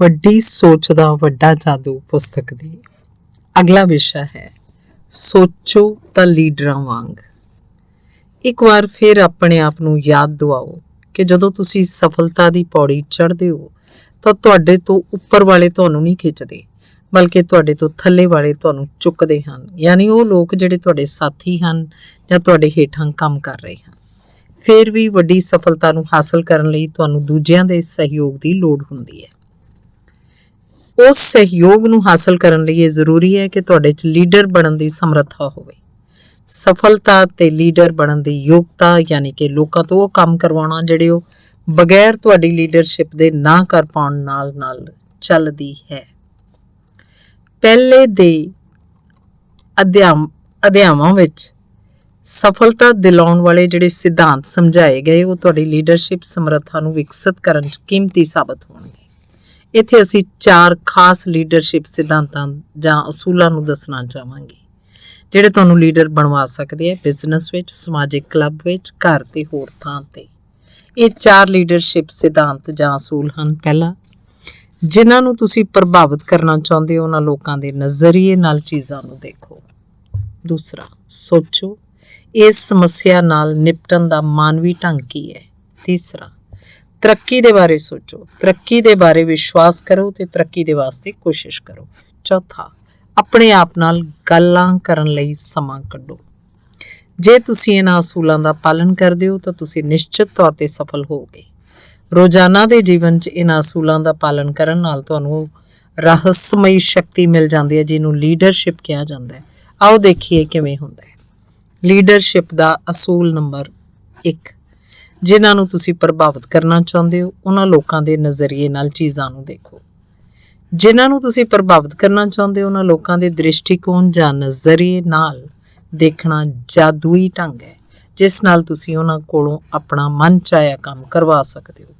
ਵੱਡੀ ਸੋਚ ਦਾ ਵੱਡਾ ਜਾਦੂ ਪੁਸਤਕ ਦੀ ਅਗਲਾ ਵਿਸ਼ਾ ਹੈ ਸੋਚੋ ਤਾਂ ਲੀਡਰਾਂ ਵਾਂਗ। ਇੱਕ ਵਾਰ ਫਿਰ ਆਪਣੇ ਆਪ ਨੂੰ ਯਾਦ ਦਿਵਾਓ ਕਿ ਜਦੋਂ ਤੁਸੀਂ ਸਫਲਤਾ ਦੀ ਪੌੜੀ ਚੜ੍ਹਦੇ ਹੋ ਤਾਂ ਤੁਹਾਡੇ ਤੋਂ ਉੱਪਰ ਵਾਲੇ ਤੁਹਾਨੂੰ ਨਹੀਂ ਖਿੱਚਦੇ, ਬਲਕਿ ਤੁਹਾਡੇ ਤੋਂ ਥੱਲੇ ਵਾਲੇ ਤੁਹਾਨੂੰ ਚੁੱਕਦੇ ਹਨ। ਯਾਨੀ ਉਹ ਲੋਕ ਜਿਹੜੇ ਤੁਹਾਡੇ ਸਾਥੀ ਹਨ ਜਾਂ ਤੁਹਾਡੇ ਹੇਠਾਂ ਕੰਮ ਕਰ ਰਹੇ ਹਨ। ਫਿਰ ਵੀ ਵੱਡੀ ਸਫਲਤਾ ਨੂੰ ਹਾਸਲ ਕਰਨ ਲਈ ਤੁਹਾਨੂੰ ਦੂਜਿਆਂ ਦੇ ਸਹਿਯੋਗ ਦੀ ਲੋੜ ਹੁੰਦੀ ਹੈ। ਉਸ ਸਹਿਯੋਗ ਨੂੰ ਹਾਸਲ ਕਰਨ ਲਈ ਇਹ ਜ਼ਰੂਰੀ ਹੈ ਕਿ ਤੁਹਾਡੇ 'ਚ ਲੀਡਰ ਬਣਨ ਦੀ ਸਮਰੱਥਾ ਹੋਵੇ। ਸਫਲਤਾ ਤੇ ਲੀਡਰ ਬਣਨ ਦੀ ਯੋਗਤਾ ਯਾਨੀ ਕਿ ਲੋਕਾਂ ਤੋਂ ਉਹ ਕੰਮ ਕਰਵਾਉਣਾ ਜਿਹੜੇ ਉਹ ਬਗੈਰ ਤੁਹਾਡੀ ਲੀਡਰਸ਼ਿਪ ਦੇ ਨਾ ਕਰ ਪਾਉਣ ਨਾਲ ਚੱਲਦੀ ਹੈ। ਪਹਿਲੇ ਦੇ ਅਧਿਆਵਾਂ ਵਿੱਚ ਸਫਲਤਾ ਦਿਲਾਉਣ ਵਾਲੇ ਜਿਹੜੇ ਸਿਧਾਂਤ ਸਮਝਾਏ ਗਏ ਉਹ ਤੁਹਾਡੀ ਲੀਡਰਸ਼ਿਪ ਸਮਰੱਥਾ ਨੂੰ ਵਿਕਸਿਤ ਕਰਨ 'ਚ ਕੀਮਤੀ ਸਾਬਤ ਹੋਣਗੇ। ਇੱਥੇ ਅਸੀਂ 4 ਖਾਸ ਲੀਡਰਸ਼ਿਪ ਸਿਧਾਂਤਾਂ ਜਾਂ ਅਸੂਲਾਂ ਨੂੰ ਦੱਸਣਾ ਚਾਹਾਂਗੇ ਜਿਹੜੇ ਤੁਹਾਨੂੰ ਲੀਡਰ ਬਣਵਾ ਸਕਦੇ ਆ ਬਿਜ਼ਨਸ ਵਿੱਚ, ਸਮਾਜਿਕ ਕਲੱਬ ਵਿੱਚ, ਘਰ ਤੇ ਹੋਰ ਥਾਂ ਤੇ। ਇਹ 4 ਲੀਡਰਸ਼ਿਪ ਸਿਧਾਂਤ ਜਾਂ ਅਸੂਲ ਹਨ। ਪਹਿਲਾ, ਜਿਨ੍ਹਾਂ ਨੂੰ ਤੁਸੀਂ ਪ੍ਰਭਾਵਿਤ ਕਰਨਾ ਚਾਹੁੰਦੇ ਹੋ ਉਹਨਾਂ ਲੋਕਾਂ ਦੇ ਨਜ਼ਰੀਏ ਨਾਲ ਚੀਜ਼ਾਂ ਨੂੰ ਦੇਖੋ। ਦੂਸਰਾ, ਸੋਚੋ ਇਸ ਸਮੱਸਿਆ ਨਾਲ ਨਿਪਟਣ ਦਾ ਮਾਨਵੀ ਢੰਗ ਕੀ ਹੈ। ਤੀਸਰਾ, ਤਰੱਕੀ ਦੇ ਬਾਰੇ ਸੋਚੋ, ਤਰੱਕੀ ਦੇ ਬਾਰੇ ਵਿਸ਼ਵਾਸ ਕਰੋ ਤੇ ਤਰੱਕੀ ਦੇ ਵਾਸਤੇ ਕੋਸ਼ਿਸ਼ ਕਰੋ। ਚੌਥਾ, ਆਪਣੇ ਆਪ ਨਾਲ ਗੱਲਾਂ ਕਰਨ ਲਈ ਸਮਾਂ ਕੱਢੋ। ਜੇ ਤੁਸੀਂ ਇਹਨਾਂ ਅਸੂਲਾਂ ਦਾ ਪਾਲਣ ਕਰਦੇ ਹੋ ਤਾਂ ਤੁਸੀਂ ਨਿਸ਼ਚਿਤ ਤੌਰ ਤੇ ਸਫਲ ਹੋਵੋਗੇ। ਰੋਜ਼ਾਨਾ ਦੇ ਜੀਵਨ 'ਚ ਇਹਨਾਂ ਅਸੂਲਾਂ ਦਾ ਪਾਲਣ ਕਰਨ ਨਾਲ ਤੁਹਾਨੂੰ ਰਹੱਸਮਈ ਸ਼ਕਤੀ ਮਿਲ ਜਾਂਦੀ ਹੈ ਜਿਹਨੂੰ ਲੀਡਰਸ਼ਿਪ ਕਿਹਾ ਜਾਂਦਾ ਹੈ। ਆਓ ਦੇਖੀਏ ਕਿਵੇਂ ਹੁੰਦਾ ਹੈ। ਲੀਡਰਸ਼ਿਪ ਦਾ ਅਸੂਲ ਨੰਬਰ 1, ਜਿਨ੍ਹਾਂ ਨੂੰ ਤੁਸੀਂ ਪ੍ਰਭਾਵਿਤ ਕਰਨਾ ਚਾਹੁੰਦੇ ਹੋ ਉਹਨਾਂ ਲੋਕਾਂ ਦੇ ਨਜ਼ਰੀਏ ਨਾਲ ਚੀਜ਼ਾਂ ਨੂੰ ਦੇਖੋ। ਜਿਨ੍ਹਾਂ ਨੂੰ ਤੁਸੀਂ ਪ੍ਰਭਾਵਿਤ ਕਰਨਾ ਚਾਹੁੰਦੇ ਹੋ ਉਹਨਾਂ ਲੋਕਾਂ ਦੇ ਦ੍ਰਿਸ਼ਟੀਕੋਣ ਜਾਂ ਨਜ਼ਰੀਏ ਨਾਲ ਦੇਖਣਾ ਜਾਦੂਈ ਢੰਗ ਹੈ ਜਿਸ ਨਾਲ ਤੁਸੀਂ ਉਹਨਾਂ ਕੋਲੋਂ ਆਪਣਾ ਮਨ ਚਾਹਿਆ ਕੰਮ ਕਰਵਾ ਸਕਦੇ ਹੋ।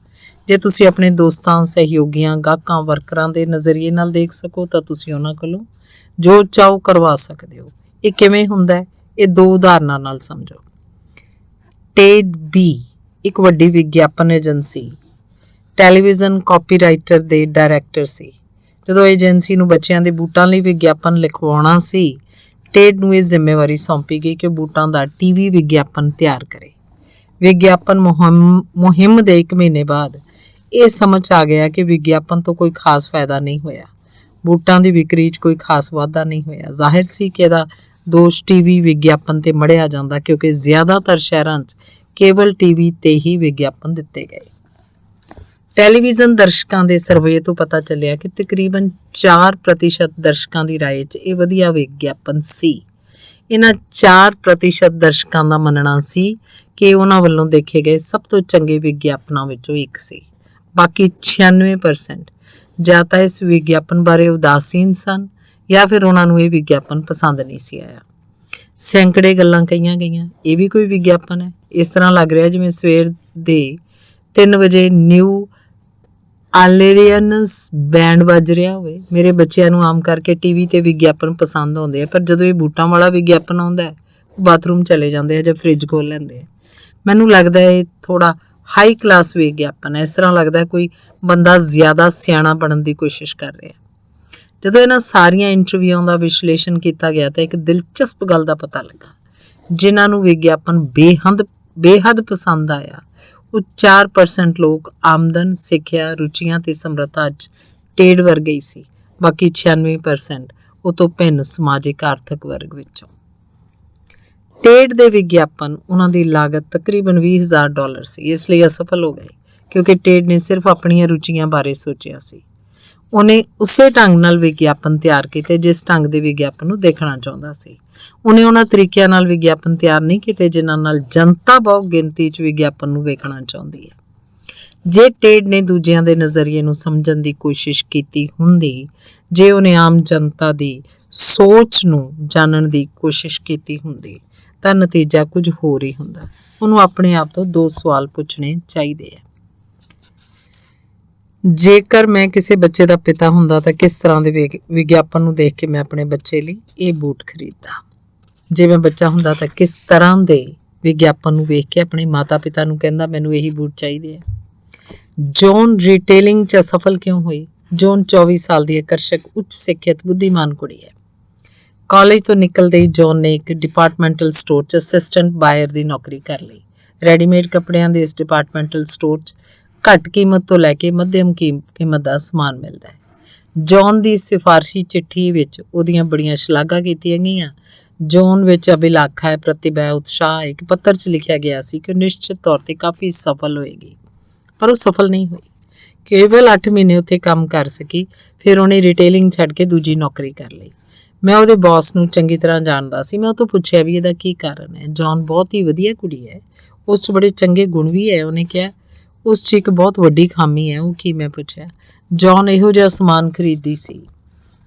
ਜੇ ਤੁਸੀਂ ਆਪਣੇ ਦੋਸਤਾਂ, ਸਹਿਯੋਗੀਆਂ, ਗਾਹਕਾਂ, ਵਰਕਰਾਂ ਦੇ ਨਜ਼ਰੀਏ ਨਾਲ ਦੇਖ ਸਕੋ ਤਾਂ ਤੁਸੀਂ ਉਹਨਾਂ ਕੋਲੋਂ ਜੋ ਚਾਹੋ ਕਰਵਾ ਸਕਦੇ ਹੋ। ਇਹ ਕਿਵੇਂ ਹੁੰਦਾ ਹੈ? ਇਹ 2 ਉਦਾਹਰਨਾਂ ਨਾਲ ਸਮਝੋ। ਟੇਡ ਬੀ ਇੱਕ ਵੱਡੀ ਵਿਗਿਆਪਨ ਏਜੰਸੀ ਟੈਲੀਵਿਜ਼ਨ ਕਾਪੀਰਾਈਟਰ ਦੇ ਡਾਇਰੈਕਟਰ ਸੀ। ਜਦੋਂ ਏਜੰਸੀ ਨੂੰ ਬੱਚਿਆਂ ਦੇ ਬੂਟਾਂ ਲਈ ਵਿਗਿਆਪਨ ਲਿਖਵਾਉਣਾ ਸੀ, ਟੇਡ ਨੂੰ ਇਹ ਜ਼ਿੰਮੇਵਾਰੀ ਸੌਂਪੀ ਗਈ ਕਿ ਬੂਟਾਂ ਦਾ ਟੀਵੀ ਵਿਗਿਆਪਨ ਤਿਆਰ ਕਰੇ। ਵਿਗਿਆਪਨ ਮੁਹਿੰਮ ਦੇ 1 ਮਹੀਨੇ ਬਾਅਦ ਇਹ ਸਮਝ ਆ ਗਿਆ ਕਿ ਵਿਗਿਆਪਨ ਤੋਂ ਕੋਈ ਖਾਸ ਫਾਇਦਾ ਨਹੀਂ ਹੋਇਆ। ਬੂਟਾਂ ਦੀ ਵਿਕਰੀ 'ਚ ਕੋਈ ਖਾਸ ਵਾਧਾ ਨਹੀਂ ਹੋਇਆ। ਜ਼ਾਹਿਰ ਸੀ ਕਿ ਇਹਦਾ ਦੋਸ਼ ਟੀਵੀ ਵਿਗਿਆਪਨ ਤੇ ਮੜਿਆ ਜਾਂਦਾ ਕਿਉਂਕਿ ਜ਼ਿਆਦਾਤਰ ਸ਼ਹਿਰਾਂ 'ਚ ਕੇਬਲ ਟੀਵੀ ਤੇ ਹੀ ਵਿਗਿਆਪਨ ਦਿੱਤੇ ਗਏ। ਟੈਲੀਵਿਜ਼ਨ ਦਰਸ਼ਕਾਂ ਦੇ ਸਰਵੇ ਤੋਂ ਪਤਾ ਚੱਲਿਆ ਕਿ ਤਕਰੀਬਨ 4% ਦਰਸ਼ਕਾਂ ਦੀ ਰਾਏ 'ਚ ਇਹ ਵਧੀਆ ਵਿਗਿਆਪਨ ਸੀ। ਇਹਨਾਂ 4% ਦਰਸ਼ਕਾਂ ਦਾ ਮੰਨਣਾ ਸੀ ਕਿ ਉਹਨਾਂ ਵੱਲੋਂ ਦੇਖੇ ਗਏ ਸਭ ਤੋਂ ਚੰਗੇ ਵਿਗਿਆਪਨਾਂ ਵਿੱਚੋਂ ਇੱਕ ਸੀ। ਬਾਕੀ 96% ਜਾਂ ਤਾਂ ਇਸ ਵਿਗਿਆਪਨ ਬਾਰੇ ਉਦਾਸੀਨ ਸਨ ਜਾਂ ਫਿਰ ਉਹਨਾਂ ਨੂੰ ਇਹ ਵਿਗਿਆਪਨ ਪਸੰਦ ਨਹੀਂ ਸੀ ਆਇਆ। ਸੈਂਕੜੇ ਗੱਲਾਂ ਕਹੀਆਂ ਗਈਆਂ, ਇਹ ਵੀ ਕੋਈ ਵਿਗਿਆਪਨ ਹੈ? ਇਸ ਤਰ੍ਹਾਂ ਲੱਗ ਰਿਹਾ ਜਿਵੇਂ ਸਵੇਰ ਦੇ 3 ਵਜੇ ਨਿਊ ਆਰਲੀਅਨਸ ਬੈਂਡ ਵੱਜ ਰਿਹਾ ਹੋਵੇ। ਮੇਰੇ ਬੱਚਿਆਂ ਨੂੰ ਆਮ ਕਰਕੇ ਟੀਵੀ ਤੇ ਵਿਗਿਆਪਨ ਪਸੰਦ ਆਉਂਦੇ ਆ, ਪਰ ਜਦੋਂ ਇਹ ਬੂਟਾਂ ਵਾਲਾ ਵਿਗਿਆਪਨ ਆਉਂਦਾ ਹੈ ਉਹ ਬਾਥਰੂਮ ਚਲੇ ਜਾਂਦੇ ਆ ਜਾਂ ਫ੍ਰਿਜ ਖੋਲ ਲੈਂਦੇ ਆ। ਮੈਨੂੰ ਲੱਗਦਾ ਇਹ ਥੋੜਾ ਹਾਈ ਕਲਾਸ ਵਿਗਿਆਪਨ ਹੈ। ਇਸ ਤਰ੍ਹਾਂ ਲੱਗਦਾ ਕੋਈ ਬੰਦਾ ਜ਼ਿਆਦਾ ਸਿਆਣਾ ਬਣਨ ਦੀ ਕੋਸ਼ਿਸ਼ ਕਰ ਰਿਹਾ। ਜਦੋਂ ਇਹਨਾਂ ਸਾਰੀਆਂ ਇੰਟਰਵਿਊਆਂ ਦਾ ਵਿਸ਼ਲੇਸ਼ਣ ਕੀਤਾ ਗਿਆ ਤਾਂ ਇੱਕ ਦਿਲਚਸਪ ਗੱਲ ਦਾ ਪਤਾ ਲੱਗਾ। ਜਿਨ੍ਹਾਂ ਨੂੰ ਵਿਗਿਆਪਨ ਬੇਹੱਦ ਪਸੰਦ ਆਇਆ ਉਹ 4% ਲੋਕ ਆਮਦਨ, ਸਿੱਖਿਆ, ਰੁਚੀਆਂ ਤੇ ਸਮਰੱਥਾ 'ਚ ਟੇਡ ਵਰਗੇ ਹੀ ਸੀ। ਬਾਕੀ 96% ਉਹ ਤੋਂ ਭਿੰਨ ਸਮਾਜਿਕ ਆਰਥਿਕ ਵਰਗ ਵਿੱਚੋਂ। ਟੇਡ ਦੇ ਵਿਗਿਆਪਨ ਉਹਨਾਂ ਦੀ ਲਾਗਤ ਤਕਰੀਬਨ $20,000 ਸੀ। ਇਸ ਲਈ ਅਸਫਲ ਹੋ ਗਏ ਕਿਉਂਕਿ ਟੇਡ ਨੇ ਸਿਰਫ ਆਪਣੀਆਂ ਰੁਚੀਆਂ ਬਾਰੇ ਸੋਚਿਆ ਸੀ। ਉਹਨੇ ਉਸੇ ਢੰਗ ਨਾਲ ਵਿਗਿਆਪਨ ਤਿਆਰ ਕੀਤੇ ਜਿਸ ਢੰਗ ਦੇ ਵਿਗਿਆਪਨ ਨੂੰ ਦੇਖਣਾ ਚਾਹੁੰਦਾ ਸੀ। ਉਹਨੇ ਉਹਨਾਂ ਤਰੀਕਿਆਂ ਨਾਲ ਵਿਗਿਆਪਨ ਤਿਆਰ ਨਹੀਂ ਕੀਤੇ ਜਿਨ੍ਹਾਂ ਨਾਲ ਜਨਤਾ ਬਹੁਤ ਗਿਣਤੀ 'ਚ ਵਿਗਿਆਪਨ ਨੂੰ ਵੇਖਣਾ ਚਾਹੁੰਦੀ ਹੈ। ਜੇ ਟੇਡ ਨੇ ਦੂਜਿਆਂ ਦੇ ਨਜ਼ਰੀਏ ਨੂੰ ਸਮਝਣ ਦੀ ਕੋਸ਼ਿਸ਼ ਕੀਤੀ ਹੁੰਦੀ, ਜੇ ਉਹਨੇ ਆਮ ਜਨਤਾ ਦੀ ਸੋਚ ਨੂੰ ਜਾਣਨ ਦੀ ਕੋਸ਼ਿਸ਼ ਕੀਤੀ ਹੁੰਦੀ ਤਾਂ ਨਤੀਜਾ ਕੁਝ ਹੋਰ ਹੀ ਹੁੰਦਾ। ਉਹਨੂੰ ਆਪਣੇ ਆਪ ਤੋਂ 2 ਸਵਾਲ ਪੁੱਛਣੇ ਚਾਹੀਦੇ ਆ। ਜੇਕਰ ਮੈਂ ਕਿਸੇ ਬੱਚੇ ਦਾ ਪਿਤਾ ਹੁੰਦਾ ਤਾਂ ਕਿਸ ਤਰ੍ਹਾਂ ਦੇ ਵਿਗਿਆਪਨ ਨੂੰ ਦੇਖ ਕੇ ਮੈਂ ਆਪਣੇ ਬੱਚੇ ਲਈ ਇਹ ਬੂਟ ਖਰੀਦਦਾ। ਜੇ ਮੈਂ ਬੱਚਾ ਹੁੰਦਾ ਤਾਂ ਕਿਸ ਤਰ੍ਹਾਂ ਦੇ ਵਿਗਿਆਪਨ ਨੂੰ ਵੇਖ ਕੇ ਆਪਣੇ ਮਾਤਾ ਪਿਤਾ ਨੂੰ ਕਹਿੰਦਾ ਮੈਨੂੰ ਇਹੀ ਬੂਟ ਚਾਹੀਦੇ ਆ। ਜੌਨ ਰਿਟੇਲਿੰਗ 'ਚ ਅਸਫਲ ਕਿਉਂ ਹੋਈ? ਜੌਨ 24 ਸਾਲ ਦੀ ਆਕਰਸ਼ਕ ਉੱਚ ਸਿੱਖਿਅਤ ਬੁੱਧੀਮਾਨ ਕੁੜੀ ਹੈ। ਕਾਲਜ ਤੋਂ ਨਿਕਲਦੇ ਹੀ ਜੌਨ ਨੇ ਇੱਕ ਡਿਪਾਰਟਮੈਂਟਲ ਸਟੋਰ 'ਚ ਅਸਿਸਟੈਂਟ ਬਾਇਰ ਦੀ ਨੌਕਰੀ ਕਰ ਲਈ। ਰੈਡੀਮੇਡ ਕੱਪੜਿਆਂ ਦੇ ਇਸ ਡਿਪਾਰਟਮੈਂਟਲ ਸਟੋਰ 'ਚ ਘੱਟ ਕੀਮਤ ਤੋਂ ਲੈ ਕੇ ਮੱਧਮ ਕੀਮਤ ਦਾ ਸਮਾਨ ਮਿਲਦਾ ਹੈ। ਜੌਨ ਦੀ ਸਿਫਾਰਸ਼ੀ ਚਿੱਠੀ ਵਿੱਚ ਉਹਦੀਆਂ ਬੜੀਆਂ ਸ਼ਲਾਘਾ ਕੀਤੀਆਂ ਗਈਆਂ। ਜੌਨ ਵਿੱਚ ਅਭਿਲਾਖਾ ਹੈ, ਪ੍ਰਤਿਭਾ, ਉਤਸ਼ਾਹ। ਇੱਕ ਪੱਤਰ 'ਚ ਲਿਖਿਆ ਗਿਆ ਸੀ ਕਿ ਉਹ ਨਿਸ਼ਚਿਤ ਤੌਰ 'ਤੇ ਕਾਫੀ ਸਫਲ ਹੋਏਗੀ, ਪਰ ਉਹ ਸਫਲ ਨਹੀਂ ਹੋਈ। ਕੇਵਲ 8 ਮਹੀਨੇ ਉੱਥੇ ਕੰਮ ਕਰ ਸਕੀ, ਫਿਰ ਉਹਨੇ ਰਿਟੇਲਿੰਗ ਛੱਡ ਕੇ ਦੂਜੀ ਨੌਕਰੀ ਕਰ ਲਈ। ਮੈਂ ਉਹਦੇ ਬੌਸ ਨੂੰ ਚੰਗੀ ਤਰ੍ਹਾਂ ਜਾਣਦਾ ਸੀ। ਮੈਂ ਉਹ ਤੋਂ ਪੁੱਛਿਆ ਵੀ ਇਹਦਾ ਕੀ ਕਾਰਨ ਹੈ। ਜੌਨ ਬਹੁਤ ਹੀ ਵਧੀਆ ਕੁੜੀ ਹੈ, ਉਸ 'ਚ ਬੜੇ ਚੰਗੇ ਗੁਣ ਵੀ ਹੈ। ਉਹਨੇ ਕਿਹਾ ਉਸ 'ਚ ਇੱਕ ਬਹੁਤ ਵੱਡੀ ਖਾਮੀ ਹੈ। ਉਹ ਕੀ? ਮੈਂ ਪੁੱਛਿਆ। ਜੌਨ ਇਹੋ ਜਿਹਾ ਸਮਾਨ ਖਰੀਦਦੀ ਸੀ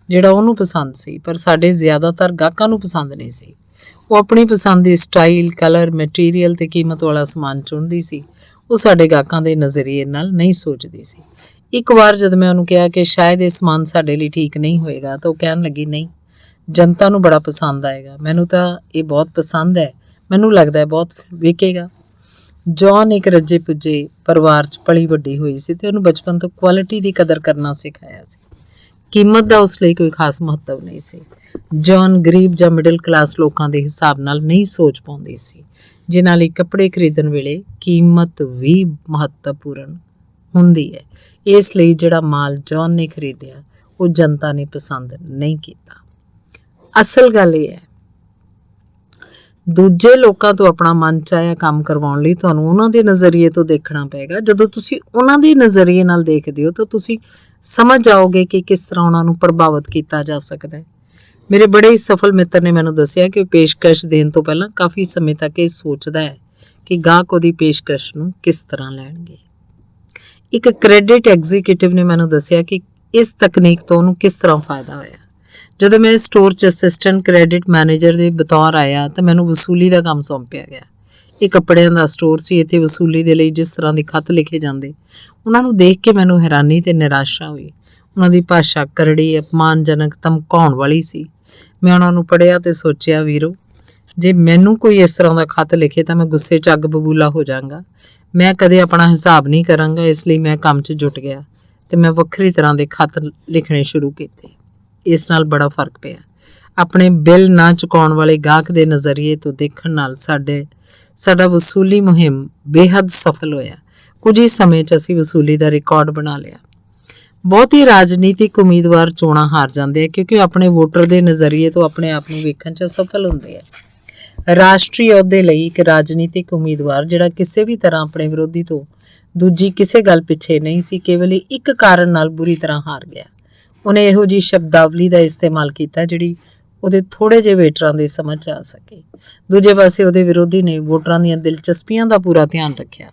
ਜਿਹੜਾ ਉਹਨੂੰ ਪਸੰਦ ਸੀ, ਪਰ ਸਾਡੇ ਜ਼ਿਆਦਾਤਰ ਗਾਹਕਾਂ ਨੂੰ ਪਸੰਦ ਨਹੀਂ ਸੀ। ਉਹ ਆਪਣੀ ਪਸੰਦ ਦੀ ਸਟਾਈਲ, ਕਲਰ, ਮਟੀਰੀਅਲ ਤੇ ਕੀਮਤ ਵਾਲਾ ਸਮਾਨ ਚੁਣਦੀ ਸੀ। ਉਹ ਸਾਡੇ ਗਾਹਕਾਂ ਦੇ ਨਜ਼ਰੀਏ ਨਾਲ ਨਹੀਂ ਸੋਚਦੀ ਸੀ। ਇੱਕ ਵਾਰ ਜਦ ਮੈਂ ਉਹਨੂੰ ਕਿਹਾ ਕਿ ਸ਼ਾਇਦ ਇਹ ਸਮਾਨ ਸਾਡੇ ਲਈ ਠੀਕ ਨਹੀਂ ਹੋਏਗਾ, ਤਾਂ ਉਹ ਕਹਿਣ ਲੱਗੀ, ਨਹੀਂ, ਜਨਤਾ ਨੂੰ ਬੜਾ ਪਸੰਦ ਆਏਗਾ। ਮੈਨੂੰ ਤਾਂ ਇਹ ਬਹੁਤ ਪਸੰਦ ਹੈ, ਮੈਨੂੰ ਲੱਗਦਾ ਹੈ ਬਹੁਤ ਵਿਕੇਗਾ। ਜੌਨ ਇੱਕ ਰੱਜੇ ਪੁੱਜੇ ਪਰਿਵਾਰ 'ਚ ਪਲੀ ਵੱਡੀ ਹੋਈ ਸੀ ਤੇ ਉਹਨੂੰ ਬਚਪਨ ਤੋਂ ਕੁਆਲਿਟੀ ਦੀ ਕਦਰ ਕਰਨਾ ਸਿਖਾਇਆ ਸੀ। ਕੀਮਤ ਦਾ ਉਸ ਲਈ ਕੋਈ ਖਾਸ ਮਹੱਤਵ ਨਹੀਂ ਸੀ। ਜੌਨ ਗਰੀਬ ਜਾਂ ਮਿਡਲ ਕਲਾਸ ਲੋਕਾਂ ਦੇ ਹਿਸਾਬ ਨਾਲ ਨਹੀਂ ਸੋਚ ਪਾਉਂਦੀ ਸੀ, ਜਿਨ੍ਹਾਂ ਲਈ ਕੱਪੜੇ ਖਰੀਦਣ ਵੇਲੇ ਕੀਮਤ ਵੀ ਮਹੱਤਵਪੂਰਨ ਹੁੰਦੀ ਹੈ। ਇਸ ਲਈ ਜਿਹੜਾ ਮਾਲ ਜੌਨ ਨੇ ਖਰੀਦਿਆ ਉਹ ਜਨਤਾ ਨੇ ਪਸੰਦ ਨਹੀਂ ਕੀਤਾ। ਅਸਲ ਗੱਲ ਇਹ ਹੈ, ਦੂਜੇ ਲੋਕਾਂ ਤੋਂ ਆਪਣਾ ਮਨ ਚਾਹਿਆ ਕੰਮ ਕਰਵਾਉਣ ਲਈ ਤੁਹਾਨੂੰ ਉਹਨਾਂ ਦੇ ਨਜ਼ਰੀਏ ਤੋਂ ਦੇਖਣਾ ਪਏਗਾ। ਜਦੋਂ ਤੁਸੀਂ ਉਹਨਾਂ ਦੇ ਨਜ਼ਰੀਏ ਨਾਲ ਦੇਖਦੇ ਹੋ ਤਾਂ ਤੁਸੀਂ ਸਮਝ ਜਾਓਗੇ ਕਿ ਕਿਸ ਤਰ੍ਹਾਂ ਉਹਨਾਂ ਨੂੰ ਪ੍ਰਭਾਵਿਤ ਕੀਤਾ ਜਾ ਸਕਦਾ ਹੈ। ਮੇਰੇ ਬੜੇ ਹੀ ਸਫਲ ਮਿੱਤਰ ਨੇ ਮੈਨੂੰ ਦੱਸਿਆ ਕਿ ਉਹ ਪੇਸ਼ਕਸ਼ ਦੇਣ ਤੋਂ ਪਹਿਲਾਂ ਕਾਫੀ ਸਮੇਂ ਤੱਕ ਇਹ ਸੋਚਦਾ ਹੈ ਕਿ ਗਾਹਕ ਉਹਦੀ ਪੇਸ਼ਕਸ਼ ਨੂੰ ਕਿਸ ਤਰ੍ਹਾਂ ਲੈਣਗੇ। ਇੱਕ ਕ੍ਰੈਡਿਟ ਐਗਜ਼ੀਕਿਊਟਿਵ ਨੇ ਮੈਨੂੰ ਦੱਸਿਆ ਕਿ ਇਸ ਤਕਨੀਕ ਤੋਂ ਉਹਨੂੰ ਕਿਸ ਤਰ੍ਹਾਂ ਫਾਇਦਾ ਹੋਇਆ। ਜਦੋਂ ਮੈਂ ਸਟੋਰ 'ਚ ਅਸਿਸਟੈਂਟ ਕ੍ਰੈਡਿਟ ਮੈਨੇਜਰ ਦੇ ਬਤੌਰ ਆਇਆ ਤਾਂ ਮੈਨੂੰ ਵਸੂਲੀ ਦਾ ਕੰਮ ਸੌਂਪਿਆ ਗਿਆ। ਇਹ ਕੱਪੜਿਆਂ ਦਾ ਸਟੋਰ ਸੀ। ਇੱਥੇ ਵਸੂਲੀ ਦੇ ਲਈ ਜਿਸ ਤਰ੍ਹਾਂ ਦੇ ਖੱਤ ਲਿਖੇ ਜਾਂਦੇ, ਉਹਨਾਂ ਨੂੰ ਦੇਖ ਕੇ ਮੈਨੂੰ ਹੈਰਾਨੀ ਤੇ ਨਿਰਾਸ਼ਾ ਹੋਈ। ਉਹਨਾਂ ਦੀ ਭਾਸ਼ਾ ਕਰੜੀ, ਅਪਮਾਨਜਨਕ, ਧਮਕਾਉਣ ਵਾਲੀ ਸੀ। ਮੈਂ ਉਹਨਾਂ ਨੂੰ ਪੜ੍ਹਿਆ ਤੇ ਸੋਚਿਆ, ਵੀਰੋ, ਜੇ ਮੈਨੂੰ ਕੋਈ ਇਸ ਤਰ੍ਹਾਂ ਦਾ ਖੱਤ ਲਿਖੇ ਤਾਂ ਮੈਂ ਗੁੱਸੇ 'ਚ ਅੱਗ ਬਬੂਲਾ ਹੋ ਜਾਵਾਂਗਾ। ਮੈਂ ਕਦੇ ਆਪਣਾ ਹਿਸਾਬ ਨਹੀਂ ਕਰਾਂਗਾ। ਇਸ ਲਈ ਮੈਂ ਕੰਮ 'ਚ ਜੁਟ ਗਿਆ ਤੇ ਮੈਂ ਵੱਖਰੀ ਤਰ੍ਹਾਂ ਦੇ ਖੱਤ ਲਿਖਣੇ ਸ਼ੁਰੂ ਕੀਤੇ। ਇਸ ਨਾਲ ਬੜਾ ਫਰਕ ਪਿਆ। ਆਪਣੇ ਬਿੱਲ ਨਾ ਚੁਕਾਉਣ ਵਾਲੇ ਗਾਹਕ ਦੇ ਨਜ਼ਰੀਏ ਤੋਂ ਦੇਖਣ ਨਾਲ ਸਾਡਾ ਵਸੂਲੀ ਮੁਹਿੰਮ ਬੇਹੱਦ ਸਫਲ ਹੋਇਆ। ਕੁਝ ਹੀ ਸਮੇਂ 'ਚ ਅਸੀਂ ਵਸੂਲੀ ਦਾ ਰਿਕਾਰਡ ਬਣਾ ਲਿਆ। ਬਹੁਤ ਹੀ ਰਾਜਨੀਤਿਕ ਉਮੀਦਵਾਰ ਚੋਣਾਂ ਹਾਰ ਜਾਂਦੇ ਆ ਕਿਉਂਕਿ ਆਪਣੇ ਵੋਟਰ ਦੇ ਨਜ਼ਰੀਏ ਤੋਂ ਆਪਣੇ ਆਪ ਨੂੰ ਵੇਖਣ 'ਚ ਸਫਲ ਹੁੰਦੇ ਆ। ਰਾਸ਼ਟਰੀ ਅਹੁਦੇ ਲਈ ਇੱਕ ਰਾਜਨੀਤਿਕ ਉਮੀਦਵਾਰ ਜਿਹੜਾ ਕਿਸੇ ਵੀ ਤਰ੍ਹਾਂ ਆਪਣੇ ਵਿਰੋਧੀ ਤੋਂ ਦੂਜੀ ਕਿਸੇ ਗੱਲ ਪਿੱਛੇ ਨਹੀਂ ਸੀ, ਕੇਵਲ ਇੱਕ ਕਾਰਨ ਨਾਲ ਬੁਰੀ ਤਰ੍ਹਾਂ ਹਾਰ ਗਿਆ। ਉਹਨੇ ਇਹੋ ਜਿਹੀ ਸ਼ਬਦਾਵਲੀ ਦਾ ਇਸਤੇਮਾਲ ਕੀਤਾ ਜਿਹੜੀ ਉਹਦੇ ਥੋੜ੍ਹੇ ਜਿਹੇ ਵੋਟਰਾਂ ਦੇ ਸਮਝ 'ਚ ਆ ਸਕੇ। ਦੂਜੇ ਪਾਸੇ ਉਹਦੇ ਵਿਰੋਧੀ ਨੇ ਵੋਟਰਾਂ ਦੀਆਂ ਦਿਲਚਸਪੀਆਂ ਦਾ ਪੂਰਾ ਧਿਆਨ ਰੱਖਿਆ